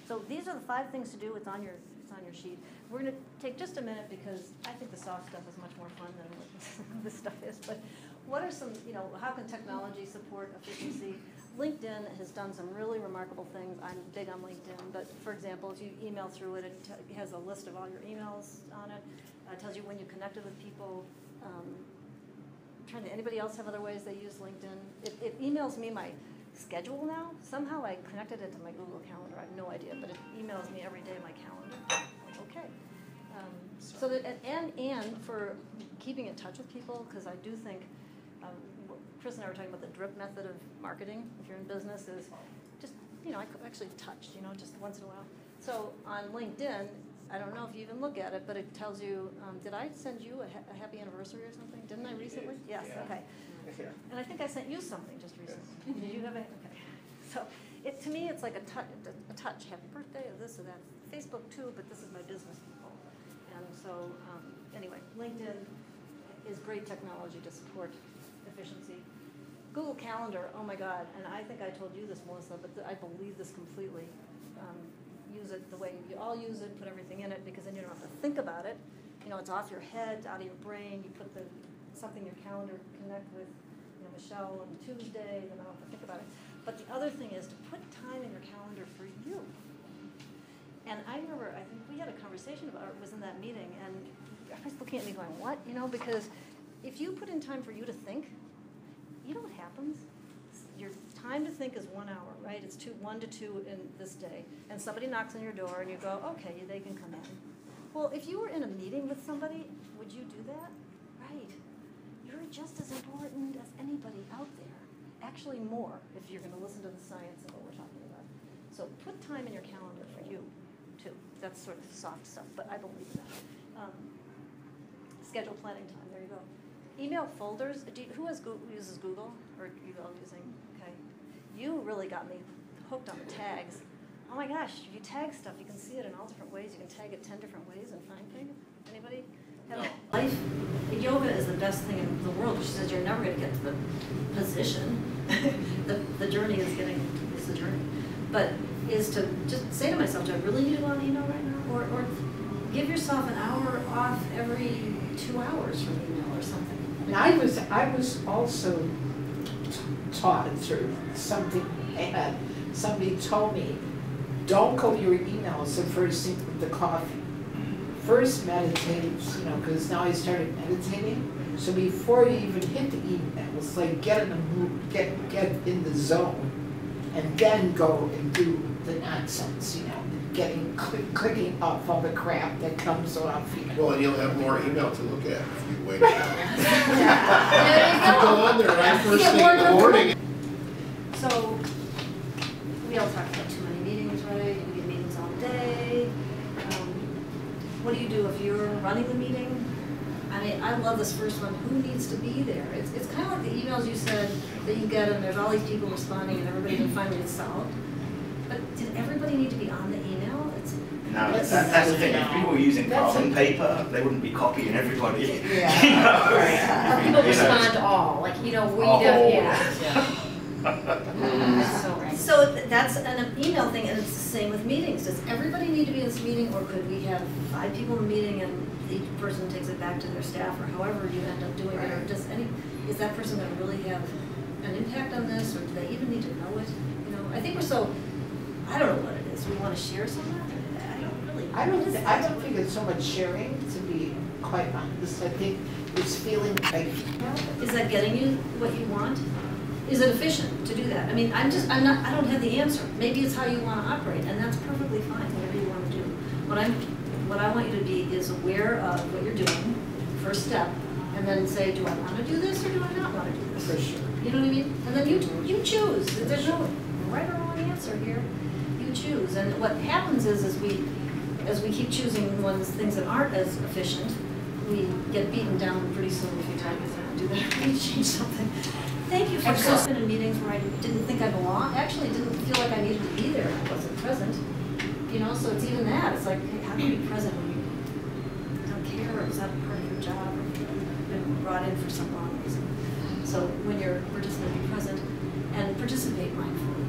So these are the 5 things to do. It's on your sheet. We're going to take just a minute, because I think the soft stuff is much more fun than what this stuff is. But what are some, how can technology support efficiency? LinkedIn has done some really remarkable things. I'm big on LinkedIn, but for example, if you email through it, it has a list of all your emails on it. It tells you when you connected with people. Anybody else have other ways they use LinkedIn? It emails me my schedule now. Somehow I connected it to my Google Calendar. I have no idea, but it emails me every day my calendar. Okay. So that, and for keeping in touch with people, because I do think, Chris and I were talking about the drip method of marketing. If you're in business, is just, I actually touched, just once in a while. So on LinkedIn, I don't know if you even look at it, but it tells you, did I send you a happy anniversary or something? Didn't I recently? Yes, Yeah. okay. And I think I sent you something just recently. Did you have it? Okay. So to me, it's like a touch. Happy birthday, or this or that. Facebook too, but this is my business people. And so anyway, LinkedIn is great technology to support efficiency. Google Calendar, oh my God, and I think I told you this, Melissa, but I believe this completely. Use it the way you all use it, put everything in it, because then you don't have to think about it. It's off your head, out of your brain. You put something in your calendar, connect with Michelle on Tuesday, then I don't have to think about it. But the other thing is to put time in your calendar for you. And I remember, I think we had a conversation about it, was in that meeting, and everybody's looking at me going, what? Because if you put in time for you to think, you know what happens? Your time to think is 1 hour, right? It's 1 to 2 in this day. And somebody knocks on your door and you go, okay, they can come in. Well, if you were in a meeting with somebody, would you do that? Right. You're just as important as anybody out there. Actually more, if you're going to listen to the science of what we're talking about. So put time in your calendar for you, too. That's sort of soft stuff, but I believe that. schedule planning time, there you go. Email folders, who uses Google, or you all using, okay. You really got me hooked on the tags. Oh my gosh, if you tag stuff, you can see it in all different ways. You can tag it 10 different ways and find things. Anybody? No. Life, yoga is the best thing in the world. She says you're never going to get to the position. the journey is the journey. But is to just say to myself, do I really need to go on email right now? Or give yourself an hour off every 2 hours from email or something. And I was also taught through something, and somebody told me, don't go to your emails the first thing with the coffee. First meditate, because now I started meditating. So before you even hit the email, it's like get in the mood, get in the zone, and then go and do the nonsense, clicking off all the crap that comes off. Well, and you'll have more email to look at if you wait. Yeah. Go on there right first thing in the morning. So we all talked about too many meetings, right? We get meetings all day. What do you do if you're running the meeting? I mean, I love this first one. Who needs to be there? It's kind of like the emails you said that you get, and there's all these people responding, and everybody can finally it's solved. But did everybody need to be on the email? No, that's the thing. If people were using carbon paper, they wouldn't be copying everybody. Yeah. Right. People respond to all, like we don't. Yeah. So that's an email thing, and it's the same with meetings. Does everybody need to be in this meeting, or could we have 5 people in the meeting and each person takes it back to their staff, or however you end up doing it, or is that person going to really have an impact on this, or do they even need to know it? I think we're so, I don't know what it is. We want to share some of that. I don't think it's so much sharing, to be quite honest. I think it's feeling like. Is that getting you what you want? Is it efficient to do that? I mean, I don't have the answer. Maybe it's how you want to operate, and that's perfectly fine, whatever you want to do. What I want you to be is aware of what you're doing, first step, and then say, do I want to do this or do I not want to do this? For sure. You know what I mean? And then you choose. There's no right or wrong answer here. You choose. And what happens is as we keep choosing things that aren't as efficient, we get beaten down pretty soon if you try to do that. We change something. Thank you for been in meetings where I didn't think I belonged. Actually, didn't feel like I needed to be there. I wasn't present. So it's even that. It's like, hey, how do you be present when you don't care, or is that part of your job, or you've been brought in for some wrong reason? So when you're participating, be present and participate mindfully.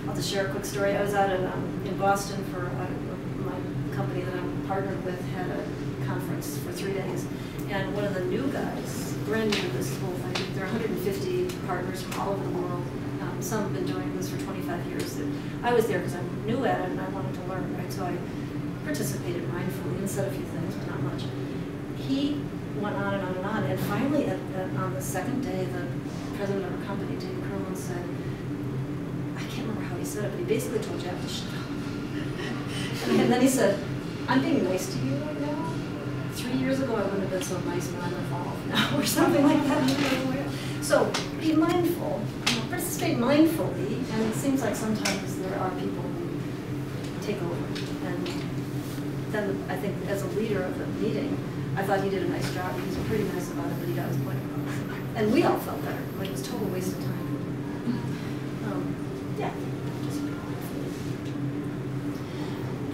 I'll just share a quick story. I was out in Boston for my company that I'm partnered with had a conference for 3 days, and one of the new guys, brand new to this whole thing, there are 150 partners from all over the world. Some have been doing this for 25 years. I was there because I'm new at it and I wanted to learn, right? So I participated mindfully and said a few things, but not much. He went on and on and on, and finally on the second day, the president of our company, David Kerwin, said, I can't remember how he said it, but he basically told Jeff to shut up. And then he said, I'm being nice to you right now. 3 years ago I wouldn't have been so nice, but I'm involved now, or something like that. So be mindful, participate mindfully, and it seems like sometimes there are people who take over. And then I think as a leader of the meeting, I thought he did a nice job. He was pretty nice about it, but he got his point across. And we all felt better, like it was a total waste of time. Yeah.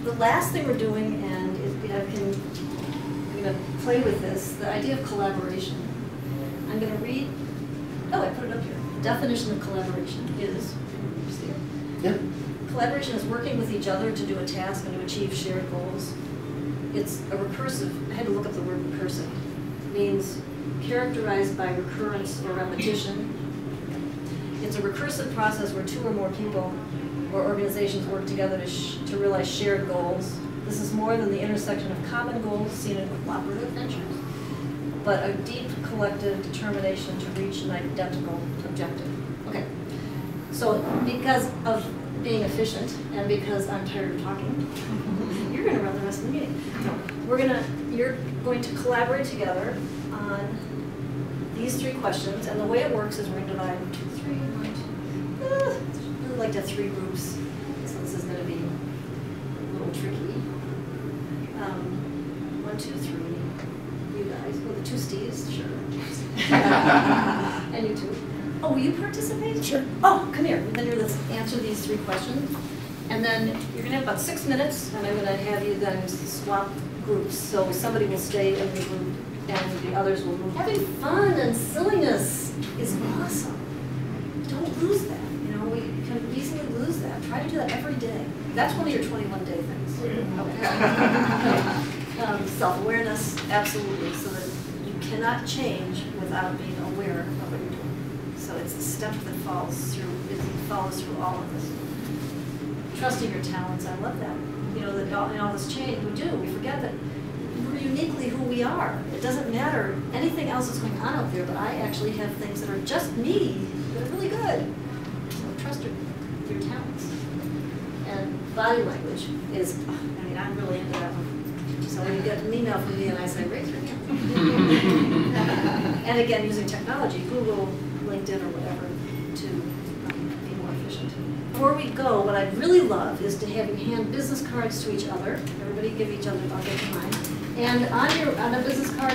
The last thing we're doing, and I'm going to play with this, the idea of collaboration. I'm going to read, I put it up here. The definition of collaboration is, Yeah. Collaboration is working with each other to do a task and to achieve shared goals. It's a recursive, I had to look up the word recursive. It means characterized by recurrence or repetition. It's a recursive process where 2 or more people or organizations work together to realize shared goals. This is more than the intersection of common goals seen in cooperative ventures, but a deep collective determination to reach an identical objective. Okay, so because of being efficient and because I'm tired of talking, you're going to run the rest of the meeting. You're going to collaborate together on these 3 questions, and the way it works is we're going to divide 2, 3, 1, 2. I'd like to have 3 groups, so this is going to be a little tricky. 1, 2, 3, you guys, well, the 2 Steves, sure. And you too. Oh, will you participate? Sure. Oh, come here, then you're gonna answer these 3 questions. And then you're gonna have about 6 minutes, and I'm gonna have you then swap groups. So somebody will stay in the group, and the others will move. Having fun and silliness is awesome. Don't lose that, you know, we can easily lose that. Try to do that every day. That's one of your 21-day things. Okay. Self-awareness, absolutely, so that you cannot change without being aware of what you're doing. So it's a step that follows through all of this. Trusting your talents, I love that. You know, that in all this change we do, we forget that we're uniquely who we are. It doesn't matter anything else that's going on out there, but I actually have things that are just me that are really good. So trust your talents. And body language is, I mean, I'm really into that one. So when you get an email from me and I say, raise your hand. And again, using technology, Google, LinkedIn, or whatever, to be more efficient. Before we go, what I'd really love is to have you hand business cards to each other. Everybody give each other, I'll get mine. And on a business card,